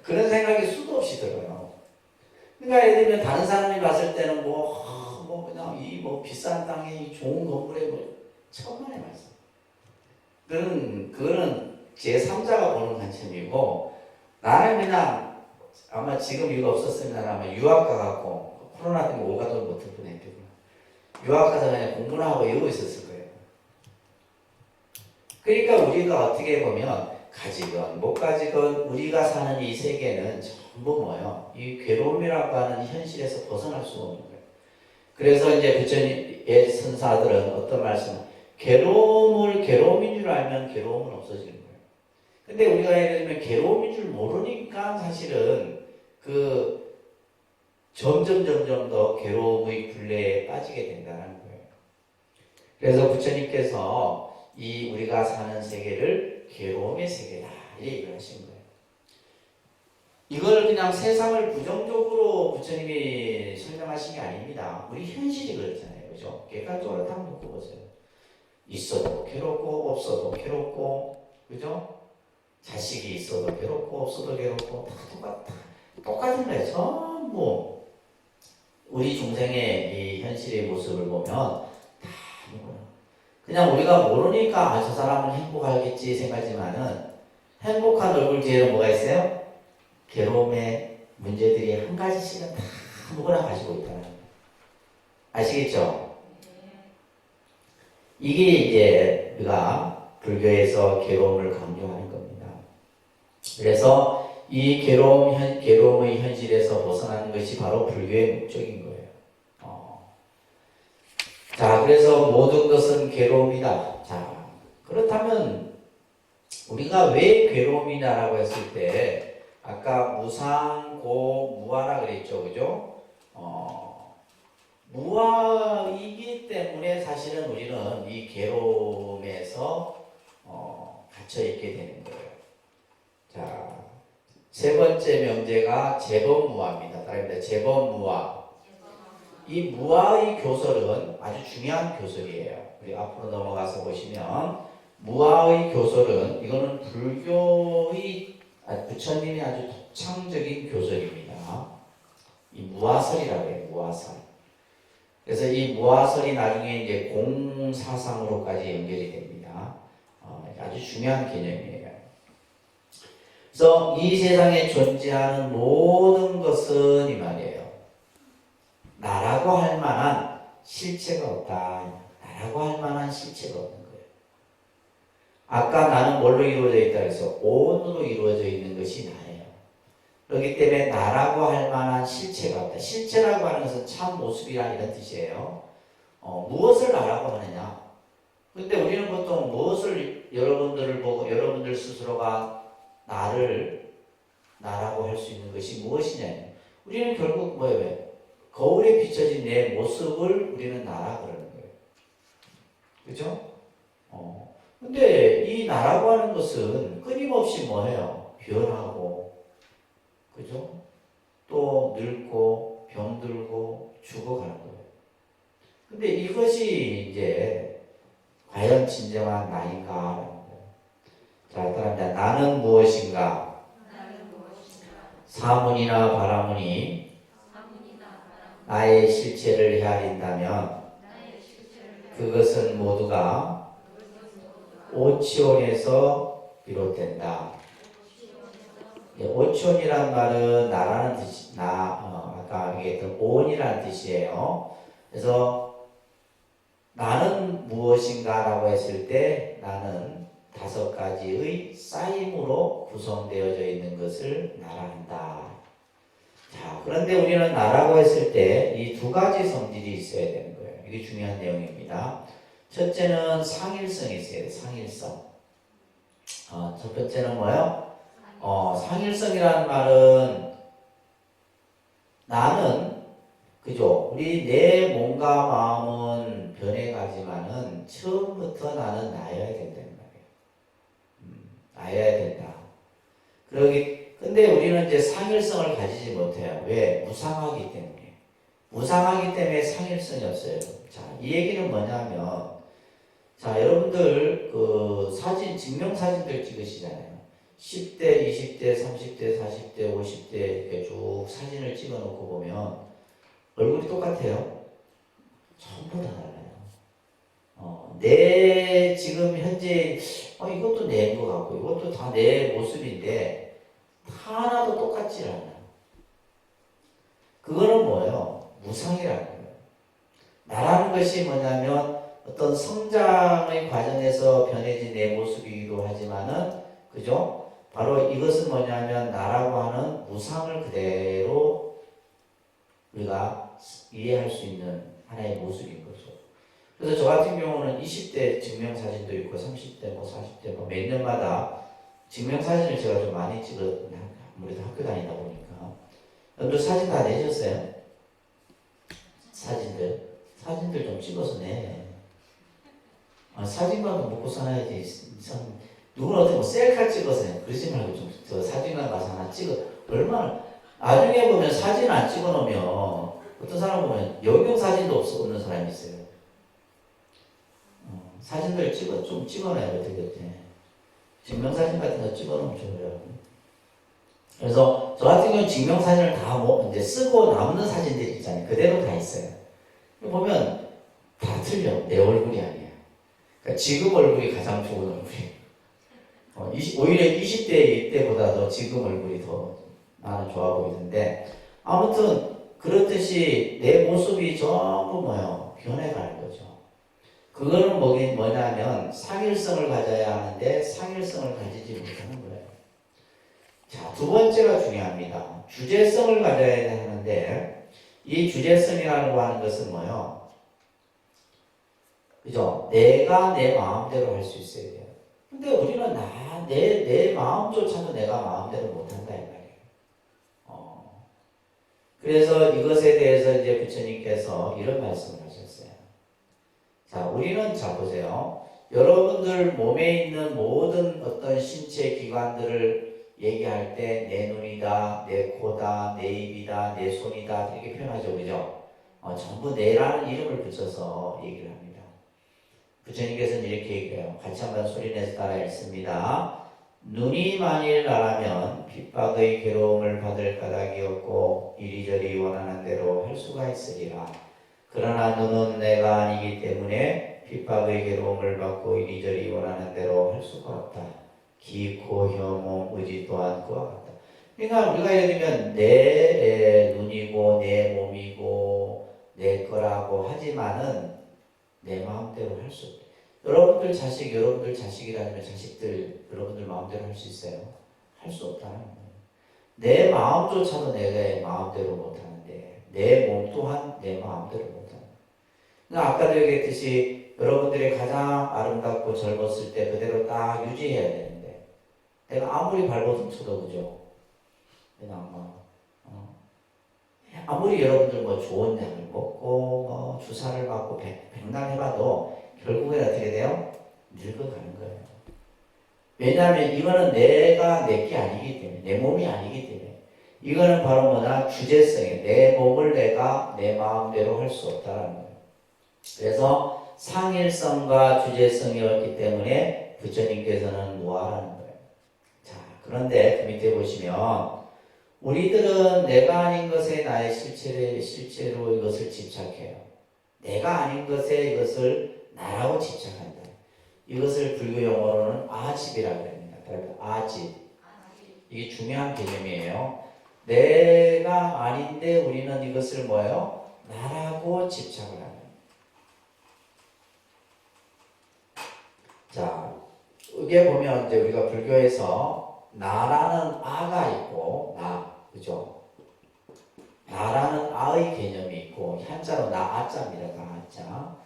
그런 생각이 수도 없이 들어요. 그러니까 예를 들면 다른 사람이 봤을 때는 그냥 이 비싼 땅에 이 좋은 건물에 천만의 말씀. 그거는 제 3자가 보는 관점이고, 나는 그냥 아마 지금 이거 없었으면 아마 유학 가갖고 코로나 때문에 오가도 못할 뻔했겠구나. 유학 가서 그냥 공부나 하고 이러고 있었을 거예요. 그러니까 우리가 어떻게 보면 가지건 못 가지건 우리가 사는 이 세계는 전부 뭐예요? 이 괴로움이라고 하는 현실에서 벗어날 수가 없는 거예요. 그래서 이제 부처님의 선사들은 어떤 말씀? 괴로움을 괴로움인 줄 알면 괴로움은 없어지는 거예요. 근데 우리가 예를 들면 괴로움인 줄 모르니까 사실은 점점 더 괴로움의 굴레에 빠지게 된다는 거예요. 그래서 부처님께서 이 우리가 사는 세계를 괴로움의 세계다 이렇게 얘기를 하신 거예요. 이걸 그냥 세상을 부정적으로 부처님이 설명하신 게 아닙니다. 우리 현실이 그렇잖아요. 그죠? 객관적으로 딱 놓고 보세요. 있어도 괴롭고 없어도 괴롭고, 그죠? 자식이 있어도 괴롭고 없어도 괴롭고 다 똑같은 거예요. 전부 우리 중생의 이 현실의 모습을 보면 다 그냥 우리가 모르니까 저 사람은 행복하겠지 생각하지만은 행복한 얼굴 뒤에는 뭐가 있어요? 괴로움의 문제들이 한 가지씩은 다 아무거나 가지고 있다는 거예요. 아시겠죠? 이게 이제 우리가 불교에서 괴로움을 강조하는 겁니다. 그래서 이 괴로움의 현실에서 벗어나는 것이 바로 불교의 목적인 거예요. 자, 그래서 모든 것은 괴로움이다. 자, 그렇다면 우리가 왜 괴로움이다라고 했을 때 아까 무상고무아라 그랬죠, 그죠? 무아이기 때문에 사실은 우리는 이 괴로움에서 갇혀 있게 되는 거예요. 자, 세 번째 명제가 재범무아입니다. 따라합니다. 재범무아. 이 무아의 교설은 아주 중요한 교설이에요. 우리 앞으로 넘어가서 보시면 무아의 교설은 이거는 불교의 부처님이 아주 독창적인 교설입니다. 이 무아설이라고 해요. 무아설. 그래서 이 무아설이 나중에 이제 공사상으로까지 연결이 됩니다. 아주 중요한 개념이에요. 그래서 이 세상에 존재하는 모든 것은 이 말이에요. 나라고 할 만한 실체가 없다. 나라고 할 만한 실체가 없는 거예요. 아까 나는 뭘로 이루어져 있다 해서 온으로 이루어져 있는 것이 나예요. 그렇기 때문에 나라고 할 만한 실체가 없다. 실체라고 하는 것은 참 모습이라는 이런 뜻이에요. 무엇을 나라고 하느냐? 근데 우리는 보통 무엇을 여러분들을 보고 여러분들 스스로가 나라고 할 수 있는 것이 무엇이냐? 우리는 결국 뭐예요? 거울에 비춰진 내 모습을 우리는 나라 그러는 거예요. 그죠? 근데 이 나라고 하는 것은 끊임없이 뭐예요? 변하고, 그죠? 또 늙고, 병들고, 죽어가는 거예요. 근데 이것이 이제 과연 진정한 나인가? 자, 따라합니다. 나는 무엇인가? 사문이나 바라문이 나의 실체를 헤아린다면 그것은 모두가 오치온에서 비롯된다. 오치온이란 말은 나라는 뜻이 아까 얘기했던 온이라는 뜻이에요. 그래서 나는 무엇인가라고 했을 때 나는 5가지의 쌓임으로 구성되어져 있는 것을 나라한다. 자, 그런데 우리는 나라고 했을 때 이 2가지 성질이 있어야 되는 거예요. 이게 중요한 내용입니다. 첫째는 상일성이 있어야 돼요. 상일성. 첫 번째는 뭐예요? 상일성이라는 말은 나는 그죠? 우리 내 몸과 마음은 변해가지만은 처음부터 나는 나여야 된다는 말이에요. 나여야 된다. 근데 우리는 이제 상일성을 가지지 못해요. 왜? 무상하기 때문에. 무상하기 때문에 상일성이 없어요. 자, 이 얘기는 뭐냐면, 자, 여러분들 그 사진, 증명사진들 찍으시잖아요. 10대, 20대, 30대, 40대, 50대 이렇게 쭉 사진을 찍어 놓고 보면 얼굴이 똑같아요. 전부 다 달라요. 내 지금 현재 이것도 내인 것 같고 이것도 다 내 모습인데 하나도 똑같지 않아요. 그거는 뭐예요? 무상이라는 거예요. 나라는 것이 뭐냐면 어떤 성장의 과정에서 변해진 내 모습이기도 하지만은 그죠? 바로 이것은 뭐냐면 나라고 하는 무상을 그대로 우리가 이해할 수 있는 하나의 모습인 거죠. 그래서 저 같은 경우는 20대 증명사진도 있고 30대 뭐 40대 뭐 몇 년마다 증명사진을 제가 좀 많이 찍었거든요. 아무래도 학교 다니다 보니까. 여러분들 사진 다 내셨어요? 사진들 좀 찍어서 내. 사진만 먹고 살아야지. 누구는 어떻게 뭐 셀카 찍어서요. 그러지 말고 좀 저 사진관 가서 하나 찍어. 얼마나 나중에 보면 사진 안 찍어 놓으면 어떤 사람 보면 영영 사진도 없는 사람이 있어요. 사진들 좀 찍어놔야 되겠대. 증명사진 같은 거 찍어 놓으면 좋아요. 그래서 저 같은 경우는 증명사진을 다 이제 쓰고 남는 사진들 있잖아요. 그대로 다 있어요. 보면 다 틀려. 내 얼굴이 아니야. 그러니까 지금 얼굴이 가장 좋은 얼굴이에요. 오히려 20대 때보다도 지금 얼굴이 더 나는 좋아 보이는데 아무튼 그렇듯이 내 모습이 전부 뭐예요? 변해가는 거죠. 그거는 뭐냐면 상일성을 가져야 하는데 상일성을 가지지 못하는 거예요. 자, 2번째가 중요합니다. 주제성을 가져야 하는데 이 주제성이라고 하는 것은 뭐예요? 그죠? 내가 내 마음대로 할 수 있어야 돼요. 근데 우리는 내 마음조차도 내가 마음대로 못한다 이 말이에요. 그래서 이것에 대해서 이제 부처님께서 이런 말씀을 하셨어요. 자, 우리는 자 보세요. 여러분들 몸에 있는 모든 어떤 신체 기관들을 얘기할 때 내 눈이다, 내 코다, 내 입이다, 내 손이다 이렇게 표현하죠, 그죠? 전부 내라는 이름을 붙여서 얘기를 합니다. 부처님께서는 이렇게 얘기해요. 같이 한번 소리내서 따라 읽습니다. 눈이 만일 나라면 핍박의 괴로움을 받을 까닭이 없고 이리저리 원하는 대로 할 수가 있으리라. 그러나 눈은 내가 아니기 때문에 핍박의 괴로움을 받고 이리저리 원하는 대로 할 수가 없다. 기, 코, 혀, 몸, 의지 또한 그와 같다. 그러니까 우리가 예를 들면 내 눈이고 내 몸이고 내 거라고 하지만은 내 마음대로 할 수 없다. 여러분들 자식이라면 자식들 여러분들 마음대로 할 수 있어요? 할 수 없다는 거예요. 내 마음조차도 내 마음대로 못하는데 내 몸 또한 내 마음대로 못하는 거예요. 그러니까 아까도 얘기했듯이 여러분들이 가장 아름답고 젊었을 때 그대로 딱 유지해야 되는데 내가 아무리 발버둥 쳐도 그죠? 그냥 아무리 여러분들 뭐 좋은 약을 먹고 뭐 주사를 맞고 백날 해봐도 결국엔 어떻게 돼요? 늙어가는 거예요. 왜냐하면 이거는 내가 내게 아니기 때문에 내 몸이 아니기 때문에 이거는 바로 뭐냐 주제성이에요. 내 몸을 내가 내 마음대로 할 수 없다는 거예요. 그래서 상일성과 주제성이 없기 때문에 부처님께서는 무아라는 거예요. 자, 그런데 그 밑에 보시면 우리들은 내가 아닌 것에 나의 실체로 이것을 집착해요. 내가 아닌 것에 이것을 나라고 집착한다. 이것을 불교 용어로는 아집이라고 합니다. 아집. 이게 중요한 개념이에요. 내가 아닌데 우리는 이것을 뭐예요? 나라고 집착을 하는. 이게 보면 이제 우리가 불교에서 나라는 아가 있고 그죠? 나라는 아의 개념이 있고 한자로 나아자입니다. 나아자.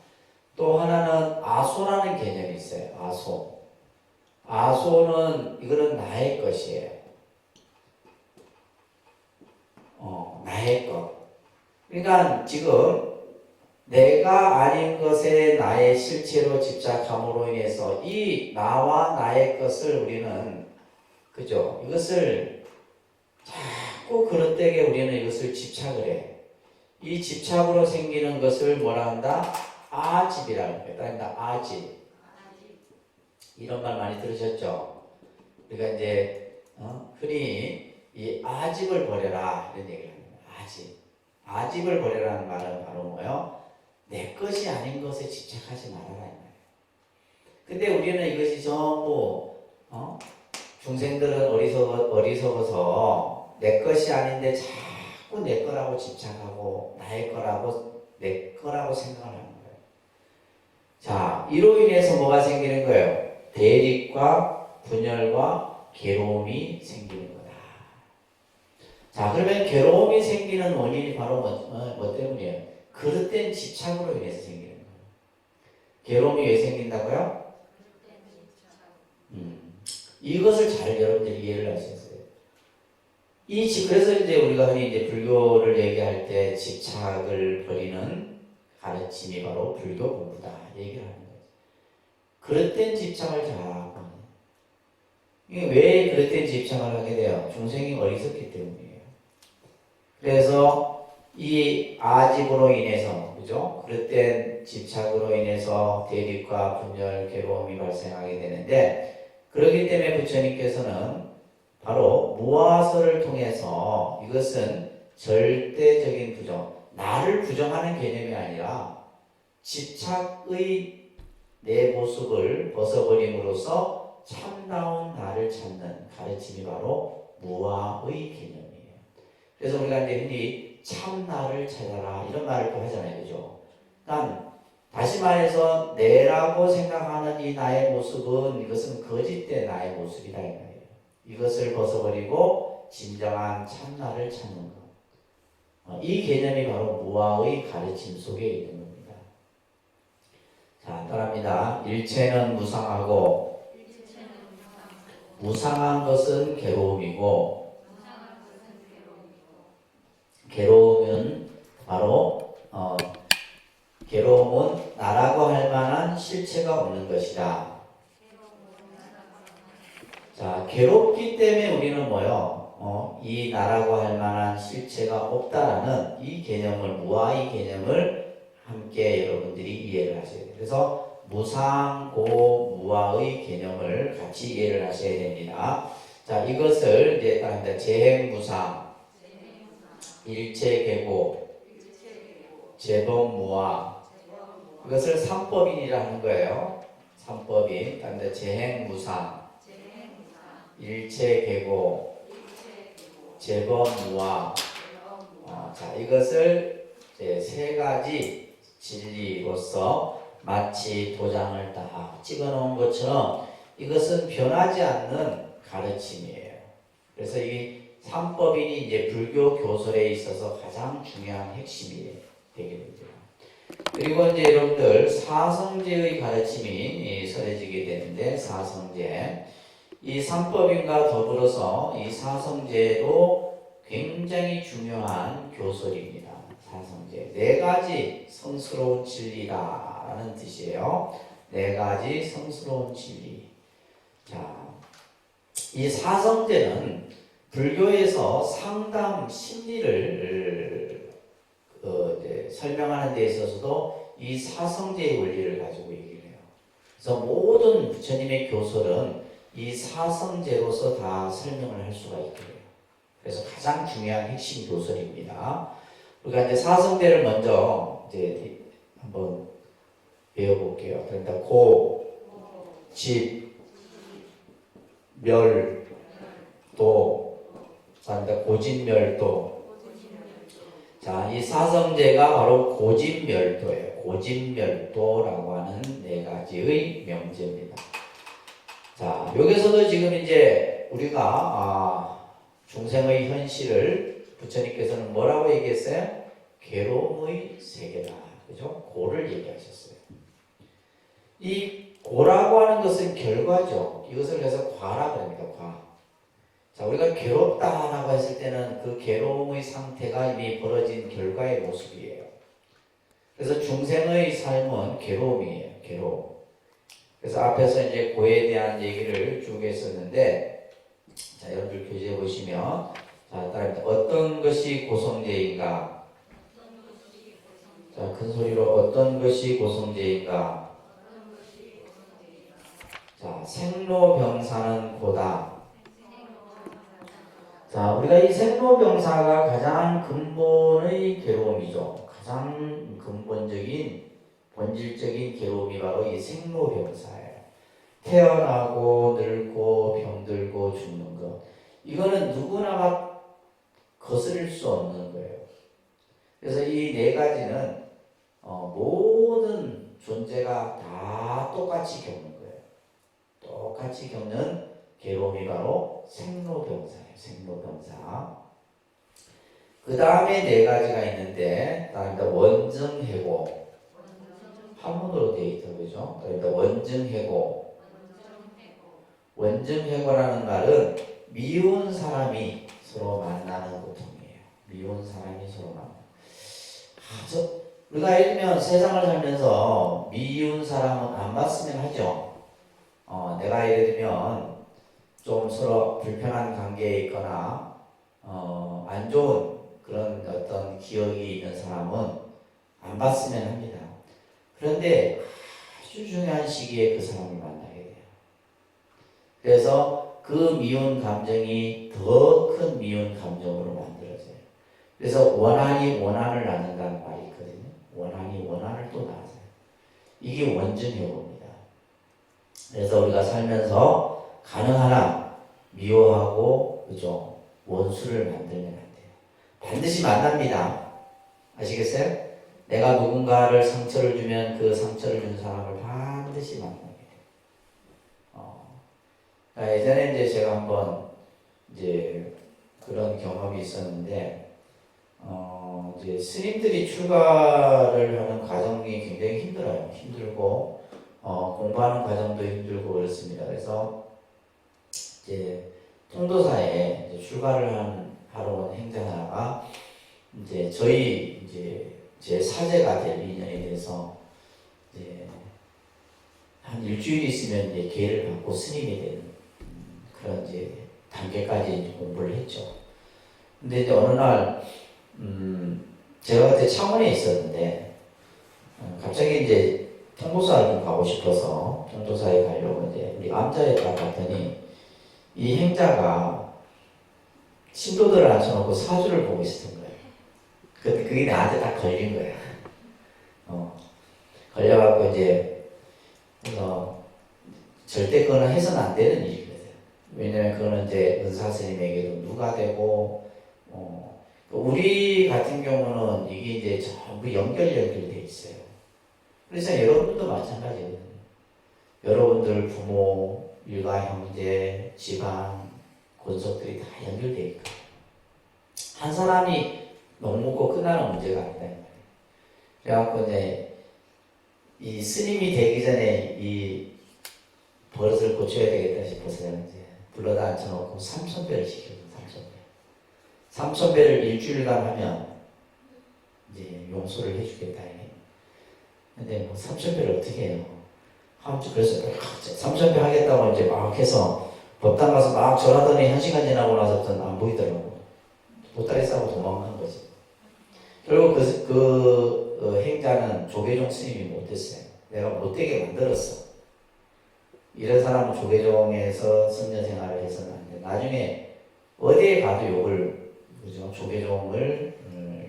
또 하나는 아소라는 개념이 있어요. 아소. 아소는 이거는 나의 것이에요. 나의 것. 그러니까 지금 내가 아닌 것에 나의 실체로 집착함으로 인해서 이 나와 나의 것을 우리는 그죠? 이것을 자꾸 그릇되게 우리는 이것을 집착을 해. 이 집착으로 생기는 것을 뭐라 한다? 아집이라는 거예요. 그러니까 아집. 이런 말 많이 들으셨죠? 그러니까 이제 흔히 이 아집을 버려라 이런 얘기를 합니다. 아집. 아집을 버려라는 말은 바로 뭐예요? 내 것이 아닌 것에 집착하지 말아라 이 말이에요. 근데 우리는 이것이 전부 중생들은 어리석어서 내 것이 아닌데 자꾸 내 거라고 집착하고 나의 거라고 내 거라고 생각을 하는 거예요. 자, 이로 인해서 뭐가 생기는 거예요? 대립과 분열과 괴로움이 생기는 거다. 자, 그러면 괴로움이 생기는 원인이 바로 뭐 때문이에요? 그릇된 집착으로 인해서 생기는 거예요. 괴로움이 왜 생긴다고요? 이것을 잘 여러분들이 이해를 하셨어요. 그래서 이제 우리가 흔히 이제 불교를 얘기할 때 집착을 버리는 가르침이 바로 불교 공부다 얘기를 하는 거예요. 그릇된 집착을 잘하고 이게 왜 그릇된 집착을 하게 돼요? 중생이 어리석기 때문이에요. 그래서 이 아집으로 인해서 그죠? 그릇된 집착으로 인해서 대립과 분열, 괴로움이 발생하게 되는데 그렇기 때문에 부처님께서는 바로 무아서를 통해서 이것은 절대적인 부정, 나를 부정하는 개념이 아니라 집착의 내 모습을 벗어버림으로써 참다운 나를 찾는 가르침이 바로 무아의 개념이에요. 그래서 우리가 이제 흔히 참나를 찾아라 이런 말을 또 하잖아요. 그죠? 그러니까 다시 말해서 내라고 생각하는 이 나의 모습은 이것은 거짓된 나의 모습이다 이 말이에요. 이것을 벗어버리고 진정한 참나를 찾는 것. 이 개념이 바로 무아의 가르침 속에 있는 겁니다. 자, 따라합니다. 일체는 무상하고 무상한 것은 괴로움이고 괴로움은 바로 괴로움은 나라고 할 만한 실체가 없는 것이다. 자, 괴롭기 때문에 우리는 뭐요? 이 나라고 할 만한 실체가 없다라는 이 개념을, 무아의 개념을 함께 여러분들이 이해를 하셔야 돼요. 그래서 무상고 무아의 개념을 같이 이해를 하셔야 됩니다. 자, 이것을 이제 따릅니다. 재행무상, 일체계고, 재범무아. 이것을 삼법인이라 하는 거예요. 삼법인. 따릅니다. 재행무상, 일체계고, 재범무아. 자, 이것을 이제 세 가지 진리로서 마치 도장을 딱 찍어 놓은 것처럼 이것은 변하지 않는 가르침이에요. 그래서 이 삼법인이 이제 불교 교설에 있어서 가장 중요한 핵심이 되게 됩니다. 그리고 이제 여러분들 사성제의 가르침이 서려지게 되는데 사성제. 이 삼법인과 더불어서 이 사성제도 굉장히 중요한 교설입니다. 사성제. 네 가지 성스러운 진리다라는 뜻이에요. 네 가지 성스러운 진리. 자, 이 사성제는 불교에서 상담 심리를 설명하는 데 있어서도 이 사성제의 원리를 가지고 얘기를 해요. 그래서 모든 부처님의 교설은 이 사성제로서 다 설명을 할 수가 있게 돼요. 그래서 가장 중요한 핵심 교설입니다. 우리가 이제 사성제를 먼저 이제 한번 배워볼게요. 그러니까 고, 집, 멸, 도, 고진멸도. 자, 이 사성제가 바로 고진멸도예요. 고진멸도라고 하는 네 가지의 명제입니다. 자, 여기서도 지금 이제 우리가 중생의 현실을 부처님께서는 뭐라고 얘기했어요? 괴로움의 세계다. 그죠? 고를 얘기하셨어요. 이 고라고 하는 것은 결과죠. 이것을 그래서 과라고 합니다. 과. 자, 우리가 괴롭다라고 했을 때는 그 괴로움의 상태가 이미 벌어진 결과의 모습이에요. 그래서 중생의 삶은 괴로움이에요. 괴로움. 그래서 앞에서 이제 고에 대한 얘기를 쭉 했었는데, 자, 여러분들 교재에 보시면, 자, 따라합니다. 어떤 것이 고성제인가? 자, 큰 소리로 어떤 것이 고성제인가? 자, 생로병사는 고다. 자, 우리가 이 생로병사가 가장 근본의 괴로움이죠. 가장 근본적인 본질적인 괴로움이 바로 이 생로병사예요. 태어나고 늙고 병들고 죽는 것. 이거는 누구나 거스릴 수 없는 거예요. 그래서 이 네 가지는 모든 존재가 다 똑같이 겪는 거예요. 똑같이 겪는 괴로움이 바로 생로병사예요. 생로병사. 그 다음에 네 가지가 있는데, 원증해고. 한문으로 되어 있죠, 그죠? 그러니까 원증해고. 원증해고라는 말은 미운 사람이 서로 만나는 고통이에요. 미운 사람이 서로 만나는. 우리가 예를 들면 세상을 살면서 미운 사람은 안 봤으면 하죠. 내가 예를 들면 좀 서로 불편한 관계에 있거나 안 좋은 그런 어떤 기억이 있는 사람은 안 봤으면 합니다. 그런데 아주 중요한 시기에 그 사람을 만나게 돼요. 그래서 그 미운 감정이 더 큰 미운 감정으로 만들어져요. 그래서 원한이 원한을 낳는다는 말이 있거든요. 원한이 원한을 또 낳아요. 이게 원증해고입니다. 그래서 우리가 살면서 가능한 한 미워하고, 그죠? 원수를 만들면 안 돼요. 반드시 만납니다. 아시겠어요? 내가 누군가를 상처를 주면 그 상처를 준 사람을 반드시 만나게 돼요. 예전에 이제 제가 한번 이제 그런 경험이 있었는데, 이제 스님들이 출가를 하는 과정이 굉장히 힘들어요. 힘들고, 공부하는 과정도 힘들고 그렇습니다. 그래서 이제 통도사에 이제 출가를 하러 온 행자 하나가 이제 저희 이제 제 사제가 될 인연에 대해서 이제 한 일주일 있으면 이제 기회를 받고 스님이 되는 그런 이제 단계까지 이제 공부를 했죠. 근데 이제 어느 날 제가 그때 창원에 있었는데 갑자기 이제 통도사에 좀 가고 싶어서 통도사에 가려고 이제 우리 암자에 딱 갔더니 이 행자가 신도들을 앉혀놓고 사주를 보고 있었던 거예요. 근데 그게 나한테 딱 걸린 거야. 걸려갖고 이제 절대 그거는 해서는 안 되는 일이거든. 왜냐면 그거는 이제 은사 스님에게도 누가 되고 우리 같은 경우는 이게 이제 전부 연결돼 있어요. 그래서 여러분들도 마찬가지거든요. 여러분들 부모, 일가 형제, 집안, 권속들이 다 연결돼 있고 한 사람이 녹먹고 끝나는 문제가 아니다. 그래갖고 이제 이 스님이 되기 전에 이 버릇을 고쳐야 되겠다 싶어서 이제 불러다 앉혀놓고 삼천배를 시켜요. 삼천배를 일주일간 하면 이제 용서를 해주겠다. 근데 뭐 삼천배를 어떻게 해요? 그래서 삼천배 하겠다고 이제 막 해서 법당 가서 막 절하더니 1시간 지나고 나서부터는 안 보이더라고. 보따리 싸고 도망간 거지. 결국 그 행자는 조계종 스님이 못됐어요. 내가 못되게 만들었어. 이런 사람은 조계종에서 선녀 생활을 해서는 안 돼. 나중에 어디에 가도 욕을, 그죠? 조계종을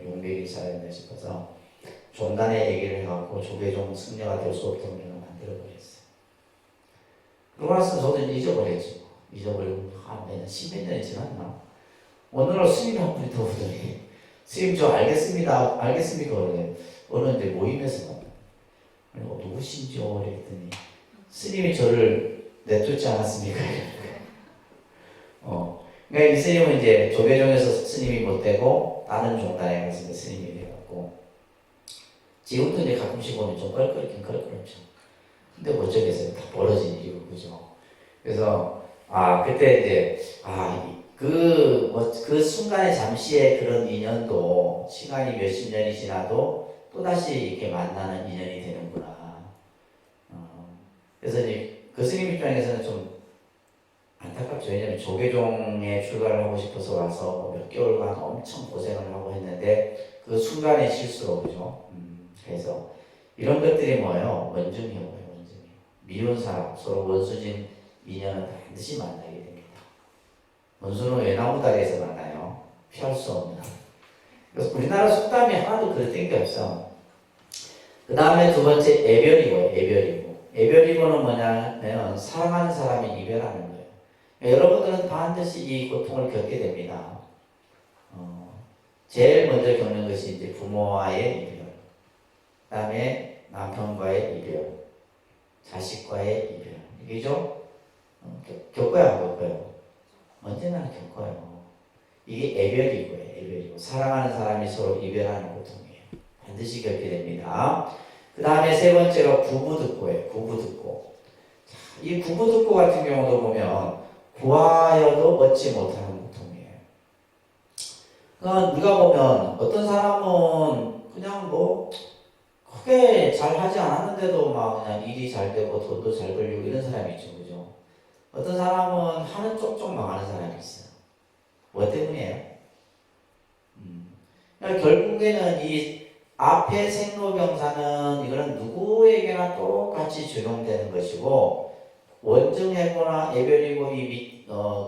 용맥이 있어야 된다 싶어서 종단에 얘기를 해갖고 조계종 승려가 될 수 없도록 만들어버렸어요. 그러고 나서 저도 잊어버렸죠. 잊어버리고 매년 10몇 년이 지났나? 어느 날 스님이 한 분이 더 오더니 스님 저 알겠습니다. 알겠습니까? 그러네. 어느 이제 모임에서 누구신지요? 그랬더니 스님이 저를 내쫓지 않았습니까? 그러니까 이 스님은 이제 조계종에서 스님이 못 되고 다른 종단에 가서 이제 스님이 되었고, 지금도 이제 가끔씩 보면 좀 껄끄럽긴 껄끄럽죠. 근데 뭐 어쩌겠어요. 다 벌어진 일이고, 그죠? 그래서, 그때 이제, 그 순간의 잠시의 그런 인연도 시간이 몇십 년이 지나도 또다시 이렇게 만나는 인연이 되는구나. 그래서 이제 그 스님 입장에서는 좀 안타깝죠. 왜냐면 조계종에 출가를 하고 싶어서 와서 몇 개월간 엄청 고생을 하고 했는데 그 순간의 실수로, 그죠? 그래서 이런 것들이 뭐예요? 원증이에요, 원증이. 미운 사람, 서로 원수진 인연은 반드시 만나게 됩니다. 원수는 외나무 다리에서 만나요. 피할 수 없는. 그래서 우리나라 속담이 하나도 그랬던 게 없어. 그 다음에 두 번째 애별이고요. 애별이고. 애별이고는 뭐냐면 사랑하는 사람이 이별하는 거예요. 여러분들은 반드시 이 고통을 겪게 됩니다. 제일 먼저 겪는 것이 이제 부모와의 이별, 그 다음에 남편과의 이별, 자식과의 이별. 이게죠? 겪어요, 안 겪어요? 언제나 겪어요. 이게 애별이고요, 애별이고. 사랑하는 사람이 서로 이별하는 고통이에요. 반드시 겪게 됩니다. 그 다음에 세 번째가 구부득고예요, 구부득고. 이 구부득고 같은 경우도 보면 구하여도 얻지 못하는 고통이에요. 그러니까 우리가 보면 어떤 사람은 그냥 뭐 크게 잘 하지 않았는데도 막 그냥 일이 잘 되고 돈도 잘 벌리고 이런 사람이 있죠, 그죠? 어떤 사람은 하는 쪽쪽 망하는 사람이 있어요. 뭐 때문이에요? 그러니까 결국에는 이 앞에 생로병사는 이거는 누구에게나 똑같이 적용되는 것이고, 원증해고나 애별이고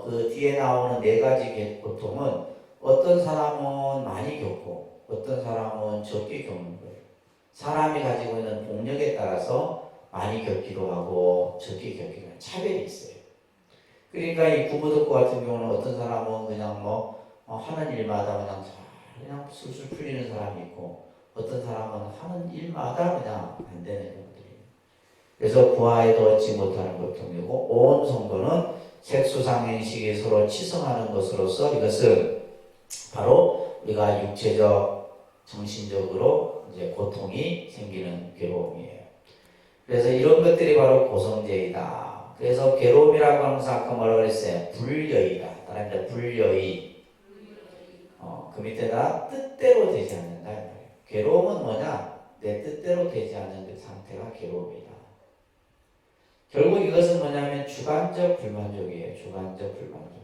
그 뒤에 나오는 네 가지 고통은 어떤 사람은 많이 겪고 어떤 사람은 적게 겪는 거예요. 사람이 가지고 있는 복력에 따라서 많이 겪기도 하고 적게 겪기도 하는 차별이 있어요. 그러니까 이 구부득고 같은 경우는 어떤 사람은 그냥 하는 일마다 그냥 술술 풀리는 사람이 있고, 어떤 사람은 하는 일마다 그냥 안 되는 경우들이에요. 그래서 구하여도 얻지 못하는 고통이고, 온 성도는 색수상행식이 서로 치성하는 것으로서 이것은 바로 우리가 육체적, 정신적으로 이제 고통이 생기는 괴로움이에요. 그래서 이런 것들이 바로 고성제이다. 그래서 괴로움이라고 하는 것은 아까 뭐라고 그랬어요? 불여이다. 따라합니다. 불여이. 그 밑에다 뜻대로 되지 않는다. 괴로움은 뭐냐? 내 뜻대로 되지 않는 그 상태가 괴로움이다. 결국 이것은 뭐냐면 주관적 불만족이에요. 주관적 불만족.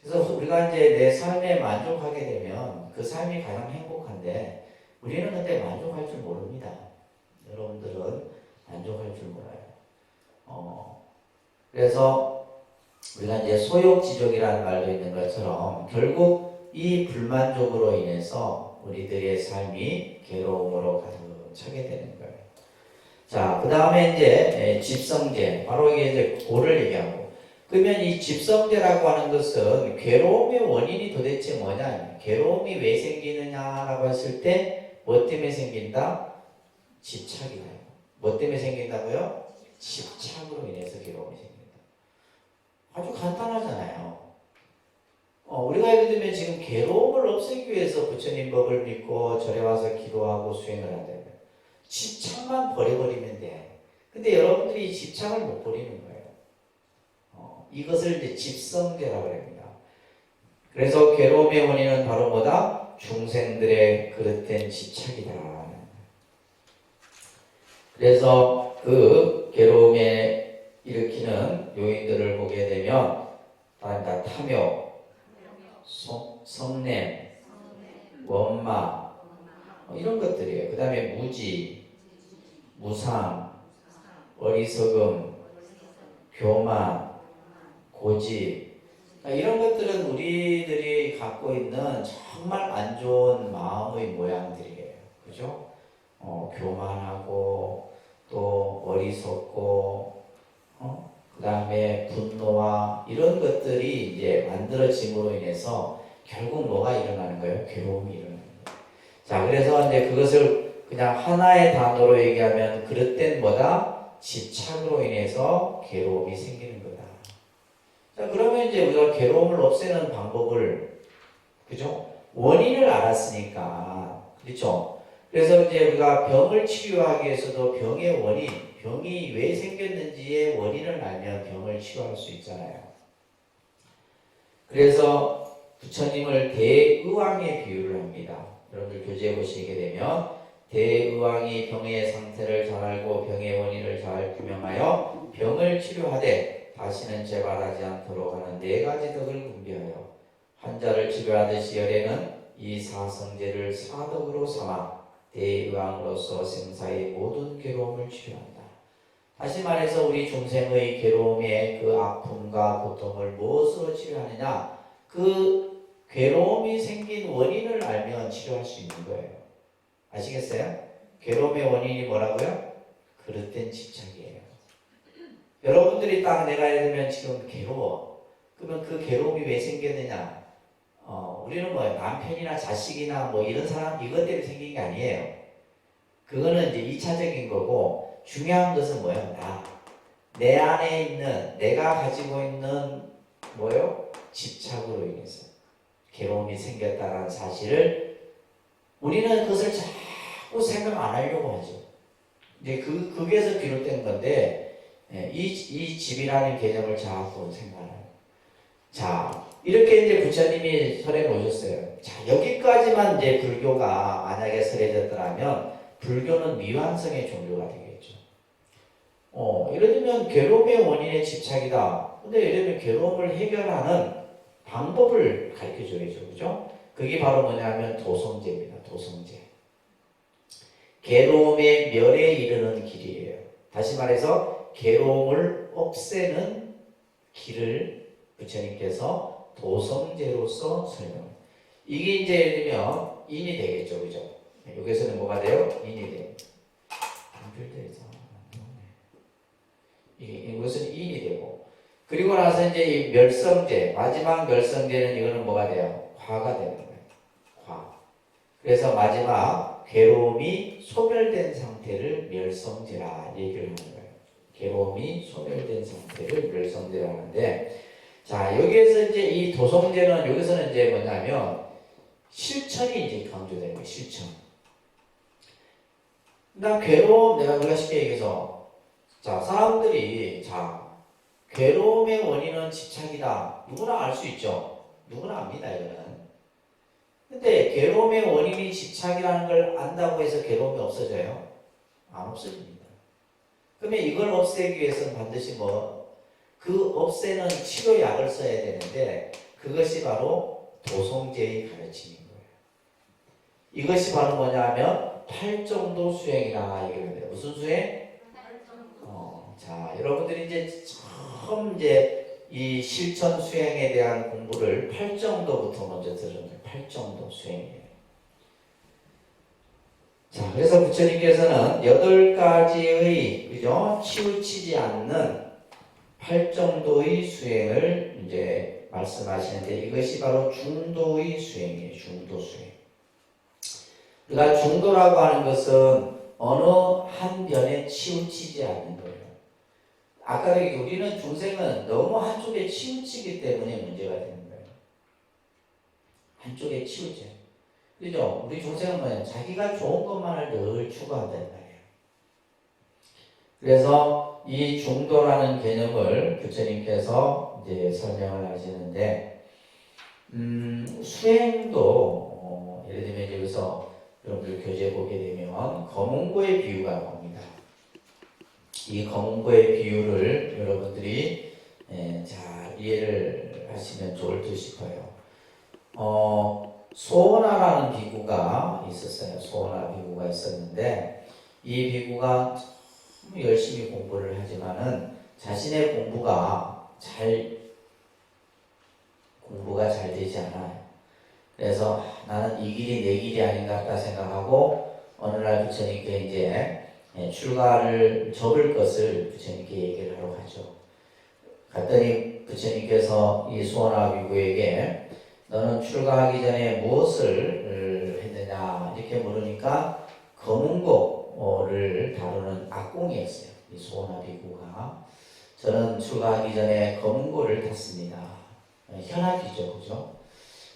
그래서 우리가 이제 내 삶에 만족하게 되면 그 삶이 가장 행복한데, 우리는 그때 만족할 줄 모릅니다. 여러분들은 만족할 줄 몰라요. 그래서 우리가 이제 소욕지족이라는 말도 있는 것처럼 결국 이 불만족으로 인해서 우리들의 삶이 괴로움으로 가득 차게 되는 거예요. 자, 그 다음에 이제 집성제, 바로 이게 이제 고를 얘기하고. 그러면 이 집성제라고 하는 것은 괴로움의 원인이 도대체 뭐냐? 괴로움이 왜 생기느냐라고 했을 때 뭐 때문에 생긴다? 집착이다. 뭐 때문에 생긴다고요? 집착으로 인해서 괴로움이 생긴다. 아주 간단하잖아요. 우리가 예를 들면 지금 괴로움을 없애기 위해서 부처님 법을 믿고 절에 와서 기도하고 수행을 한다고요. 집착만 버려버리면 돼. 근데 여러분들이 이 집착을 못 버리는 거예요. 이것을 이제 집성제라고 합니다. 그래서 괴로움의 원인은 바로 뭐다? 중생들의 그릇된 집착이다. 그래서 그 괴로움에 일으키는 요인들을 보게 되면 다 탐욕, 성냄, 원망, 이런 것들이에요. 그 다음에 무지, 무상, 어리석음, 교만, 고집, 이런 것들은 우리들이 갖고 있는 정말 안 좋은 마음의 모양들이에요. 그죠? 교만하고 또 어리석고 그 다음에 분노와 이런 것들이 이제 만들어짐으로 인해서 결국 뭐가 일어나는 거예요? 괴로움이 일어나는 거예요. 자, 그래서 이제 그것을 그냥 하나의 단어로 얘기하면 그릇된 뭐다? 집착으로 인해서 괴로움이 생기는 거다. 자, 그러면 이제 우리가 괴로움을 없애는 방법을, 그죠? 원인을 알았으니까, 그렇죠? 그래서 이제 우리가 병을 치료하기 위해서도 병의 원인, 병이 왜 생겼는지의 원인을 알면 병을 치료할 수 있잖아요. 그래서 부처님을 대의왕에 비유를 합니다. 여러분들 교재에 보시게 되면 대의왕이 병의 상태를 잘 알고 병의 원인을 잘 규명하여 병을 치료하되 다시는 재발하지 않도록 하는 네 가지 덕을 분비하여 환자를 치료하듯이 열에는 이 사성제를 사덕으로 삼아 대의왕으로서 생사의 모든 괴로움을 치료한다. 다시 말해서 우리 중생의 괴로움의 그 아픔과 고통을 무엇으로 치료하느냐? 그 괴로움이 생긴 원인을 알면 치료할 수 있는 거예요. 아시겠어요? 괴로움의 원인이 뭐라고요? 그릇된 집착이에요. 여러분들이 딱 내가 예를 들면 지금 괴로워. 그러면 그 괴로움이 왜 생겼느냐? 우리는 뭐 남편이나 자식이나 뭐 이런 사람 이것 때문에 생긴 게 아니에요. 그거는 이제 2차적인 거고 중요한 것은 뭐예요? 내 안에 있는 내가 가지고 있는 뭐요? 집착으로 인해서 괴로움이 생겼다는 사실을 우리는 그것을 자꾸 생각 안 하려고 하죠. 이제 그게서 비롯된 건데 이 집이라는 개념을 자꾸 생각해요. 자, 이렇게 이제 부처님이 설해 놓으셨어요. 자, 여기까지만 이제 불교가 만약에 설해졌더라면 불교는 미완성의 종교가 되겠죠. 예를 들면 괴로움의 원인의 집착이다. 근데 예를 들면 괴로움을 해결하는 방법을 가르쳐 줘야죠. 그죠? 그게 바로 뭐냐면 도성제입니다. 도성제. 괴로움의 멸에 이르는 길이에요. 다시 말해서 괴로움을 없애는 길을 부처님께서 도성제로서 설명합니다. 이게 이제 예를 들면 인이 되겠죠. 그죠? 여기서는 뭐가 돼요? 인이 돼요. 이것은 인이 되고 그리고 나서 이제 이 멸성제 마지막 멸성제는 이거는 뭐가 돼요? 화가 되는 거예요. 화. 그래서 마지막 괴로움이 소멸된 상태를 멸성제라 얘기를 하는 거예요. 괴로움이 소멸된 상태를 멸성제라 하는데 자 여기에서 이제 이 도성제는 여기서는 이제 뭐냐면 실천이 이제 강조되는 거예요. 실천. 나 괴로움 내가 우리가 쉽게 얘기해서 자 사람들이 자 괴로움의 원인은 집착이다. 누구나 알 수 있죠. 누구나 압니다. 이거는. 근데 괴로움의 원인이 집착이라는 걸 안다고 해서 괴로움이 없어져요? 안 없어집니다. 그러면 이걸 없애기 위해서는 반드시 그 없애는 치료약을 써야 되는데 그것이 바로 도성제의 가르침인 거예요. 이것이 바로 뭐냐 하면 팔정도 수행이라 얘기를 합니다. 무슨 수행? 자, 여러분들이 이제 처음 이제 이 실천 수행에 대한 공부를 8정도부터 먼저 들으면 8정도 수행이에요. 자, 그래서 부처님께서는 8가지의 그죠? 치우치지 않는 8정도의 수행을 이제 말씀하시는데 이것이 바로 중도의 수행이에요. 중도 수행. 그러니까 중도라고 하는 것은 어느 한 변에 치우치지 않는 거예요. 아까 우리는 중생은 너무 한쪽에 치우치기 때문에 문제가 되는 거예요. 한쪽에 치우쳐. 그죠? 우리 중생은 뭐냐? 자기가 좋은 것만을 늘 추구한단 말이에요. 그래서 이 중도라는 개념을 부처님께서 이제 설명을 하시는데, 수행도, 예를 들면 여기서 여러분들 교재 보게 되면 거문고의 비유가 나옵니다. 이 거문고의 비유를 여러분들이 잘 이해를 하시면 좋을 듯 싶어요. 소원아라는 비구가 있었어요. 소원아 비구가 있었는데 이 비구가 참 열심히 공부를 하지만은 자신의 공부가 잘 되지 않아요. 그래서 나는 이 길이 내 길이 아닌가 하다 생각하고 어느 날 부처님께 이제 출가를 접을 것을 부처님께 얘기를 하러 가죠. 갔더니 부처님께서 이 수원아 비구에게 너는 출가하기 전에 무엇을 했느냐 이렇게 물으니까 거문고를 다루는 악공이었어요. 이 소나비구가. 저는 출가하기 전에 검은고를 탔습니다. 현악이죠, 그죠?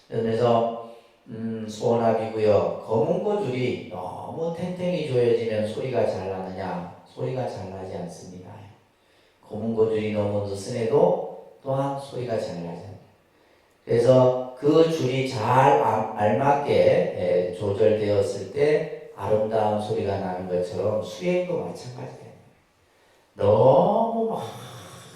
그래서 소나비구요. 검은고 줄이 너무 탱탱이 조여지면 소리가 잘 나느냐? 소리가 잘 나지 않습니다. 검은고 줄이 너무 느슨해도 또한 소리가 잘 나지 않아요. 그래서 그 줄이 잘 알맞게 조절되었을 때 아름다운 소리가 나는 것처럼 수행도 마찬가지예요. 너무 막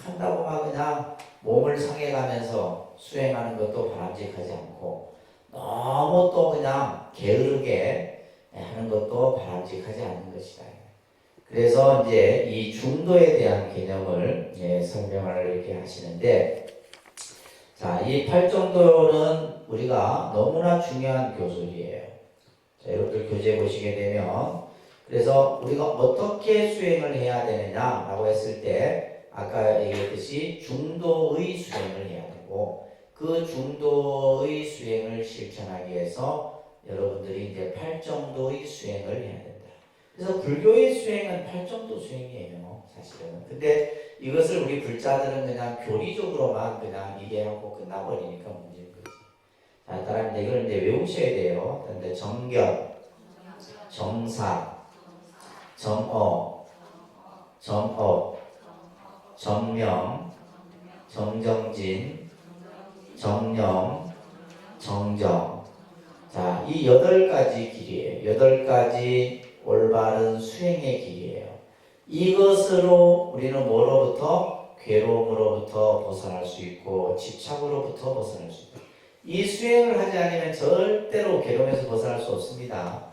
한다고 막 그냥 몸을 상해가면서 수행하는 것도 바람직하지 않고 너무 또 그냥 게으르게 하는 것도 바람직하지 않는 것이다. 그래서 이제 이 중도에 대한 개념을 설명을 이렇게 하시는데, 자, 이 팔정도는 우리가 너무나 중요한 교술이에요. 자, 여러분들 교재 보시게 되면, 그래서 우리가 어떻게 수행을 해야 되느냐라고 했을 때, 아까 얘기했듯이 중도의 수행을 해야 되고, 그 중도의 수행을 실천하기 위해서 여러분들이 이제 팔정도의 수행을 해야 된다. 그래서 불교의 수행은 팔정도 수행이에요, 사실은. 근데 이것을 우리 불자들은 그냥 교리적으로만 그냥 이해하고 끝나버리니까 문제인 거지. 자, 따라합니다. 이걸 이제 외우셔야 돼요. 그런데 정견, 정사, 정어, 정업, 정명, 정정진, 정령, 정정. 자, 이 8가지 길이에요. 8가지 올바른 수행의 길이에요. 이것으로 우리는 뭐로부터? 괴로움으로부터 벗어날 수 있고 집착으로부터 벗어날 수 있다. 이 수행을 하지 않으면 절대로 괴로움에서 벗어날 수 없습니다.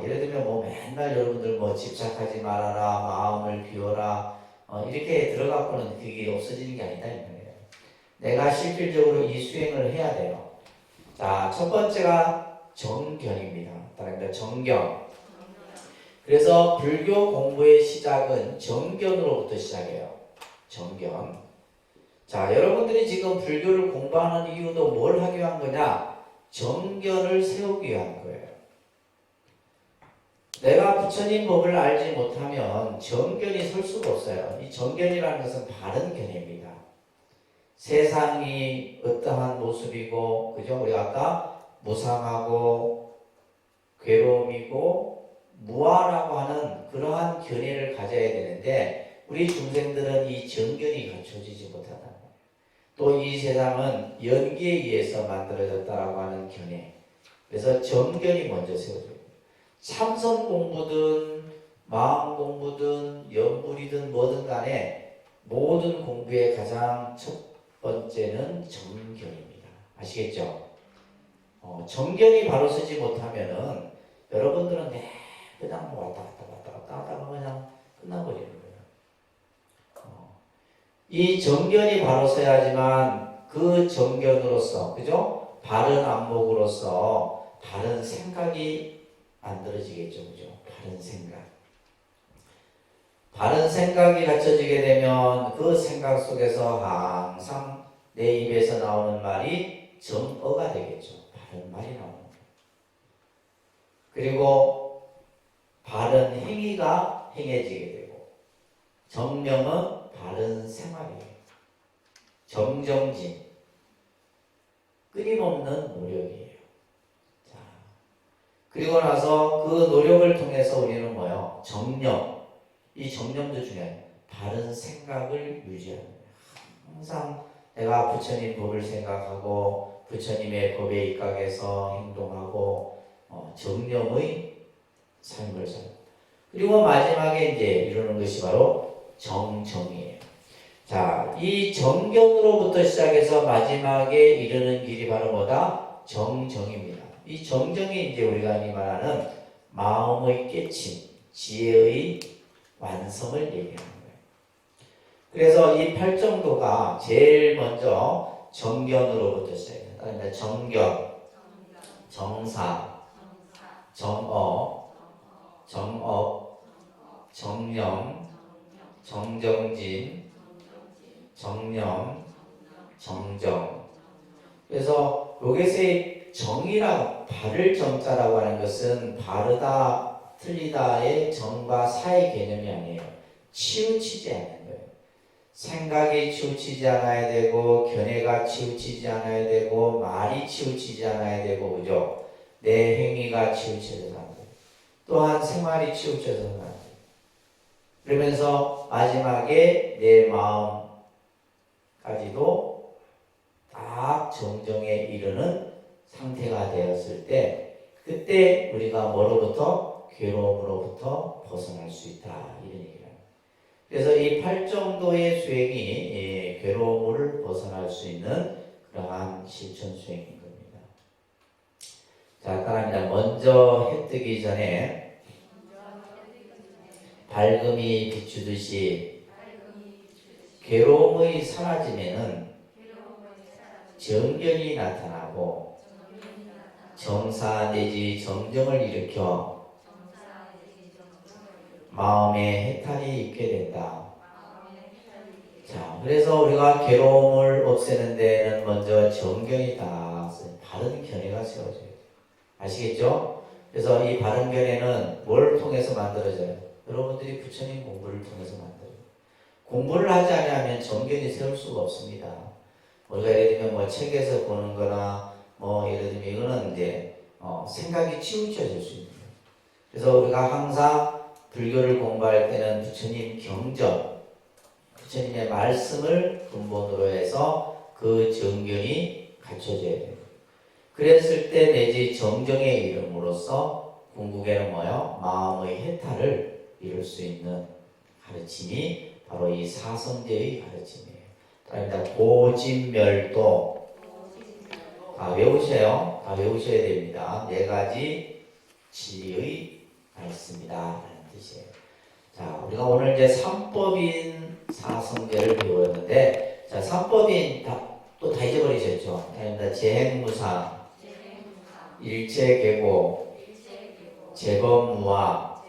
예를 들면 뭐 맨날 여러분들 뭐 집착하지 말아라, 마음을 비워라, 이렇게 들어가고는 그게 없어지는 게 아니다 이 말이에요. 내가 실질적으로 이 수행을 해야 돼요. 자, 첫 번째가 정견입니다. 따라합니다. 정견. 그래서 불교 공부의 시작은 정견으로부터 시작해요. 정견. 자, 여러분들이 지금 불교를 공부하는 이유도 뭘 하기 위한 거냐? 정견을 세우기 위한 거예요. 내가 부처님 법을 알지 못하면 정견이 설 수가 없어요. 이 정견이라는 것은 바른 견해입니다. 세상이 어떠한 모습이고, 그죠? 우리 아까 무상하고 괴로움이고 무아라고 하는 그러한 견해를 가져야 되는데, 우리 중생들은 이 정견이 갖춰지지 못하다. 또 이 세상은 연기에 의해서 만들어졌다라고 하는 견해. 그래서 정견이 먼저 세워져요. 참선 공부든 마음 공부든 연불이든 뭐든 간에 모든 공부의 가장 첫 번째는 정견입니다. 아시겠죠? 정견이 바로 서지 못하면은 여러분들은 그냥 뭐 왔다 갔다 하다가 그냥 끝나버리는 거예요. 이 정견이 바로 서야지만 그 정견으로서, 그죠? 바른 안목으로서 바른 생각이 만들어지겠죠, 그죠? 바른 생각. 바른 생각이 갖춰지게 되면 그 생각 속에서 항상 내 입에서 나오는 말이 정어가 되겠죠. 바른 말이 나오는 거예요. 그리고 바른 행위가 행해지게 되고, 정명은 바른 생활이에요. 정정진, 끊임없는 노력이에요. 자, 그리고 나서 그 노력을 통해서 우리는 뭐요? 정념. 이 정념도 중요해요. 바른 생각을 유지하는 거예요. 항상 내가 부처님 법을 생각하고 부처님의 법에 입각해서 행동하고 정념의 삶을 살고, 그리고 마지막에 이제 이루는 것이 바로 정정이에요. 자, 이 정견으로부터 시작해서 마지막에 이르는 길이 바로 뭐다? 정정입니다. 이 정정이 이제 우리가 이 말하는 마음의 깨침, 지혜의 완성을 얘기하는 거예요. 그래서 이 팔정도가 제일 먼저 정견으로부터 시작해요. 그러니까 정견, 정사, 정어, 정업, 정령, 정정진, 정념, 정정. 그래서 요게스의 정이라고, 바를 정자라고 하는 것은 바르다, 틀리다의 정과 사의 개념이 아니에요. 치우치지 않는 거예요. 생각이 치우치지 않아야 되고, 견해가 치우치지 않아야 되고, 말이 치우치지 않아야 되고, 그죠? 내 행위가 치우쳐져서 안 돼요. 또한 생활이 치우쳐져서 안 돼요. 그러면서 마지막에 내 마음까지도 딱 정정에 이르는 상태가 되었을 때, 그때 우리가 뭐로부터? 괴로움으로부터 벗어날 수 있다. 이런 얘기를 합니다. 그래서 이 8정도의 수행이 괴로움을 벗어날 수 있는 그러한 실천 수행인 겁니다. 자, 따라합니다. 먼저 해 뜨기 전에 밝음이 비추듯이 괴로움의 사라짐에는 정견이 나타나고 정사 내지 정정을 일으켜 마음에 해탈이 있게 된다. 자, 그래서 우리가 괴로움을 없애는 데는 먼저 정견이다. 바른 견해가 세워져야 돼요. 아시겠죠? 그래서 이 바른 견해는 뭘 통해서 만들어져요? 여러분들이 부처님 공부를 통해서 만들어요. 공부를 하지 않으면 정견이 세울 수가 없습니다. 우리가 예를 들면 뭐 책에서 보는 거나 뭐 예를 들면 이거는 이제 생각이 치우쳐질 수 있는 거예요. 그래서 우리가 항상 불교를 공부할 때는 부처님 경전, 부처님의 말씀을 근본으로 해서 그 정견이 갖춰져야 돼요. 그랬을 때 내지 정정에 이름으로써 궁극에는 뭐요? 마음의 해탈을 이룰 수 있는 가르침이 바로 이 사성제의 가르침이에요. 그러니까 고진멸도 다 외우셔요. 다 외우셔야 됩니다. 4가지 진리의 말씀이다 라는 뜻이에요. 자, 우리가 오늘 이제 삼법인 사성제를 배웠는데, 자, 삼법인 또 다 잊어버리셨죠? 그러니까 재행무상, 일체계고, 재범무화.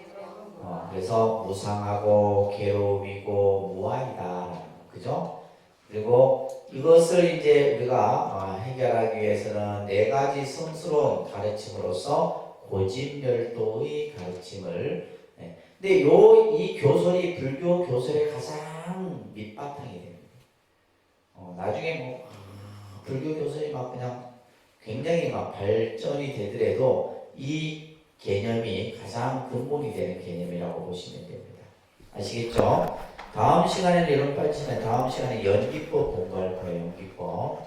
그래서 무상하고 괴로움이고 무아이다. 그죠? 그리고 이것을 이제 우리가 해결하기 위해서는 4가지 성스러운 가르침으로서 고진멸도의 가르침을. 근데 이 교설이 불교 교설의 가장 밑바탕이 됩니다. 나중에 뭐 불교 교설이 막 그냥 굉장히 막 발전이 되더라도 이 개념이 가장 근본이 되는 개념이라고 보시면 됩니다. 아시겠죠? 다음 시간에는 이런 빠지면 다음 시간에 연기법 공부할 거예요. 연기법.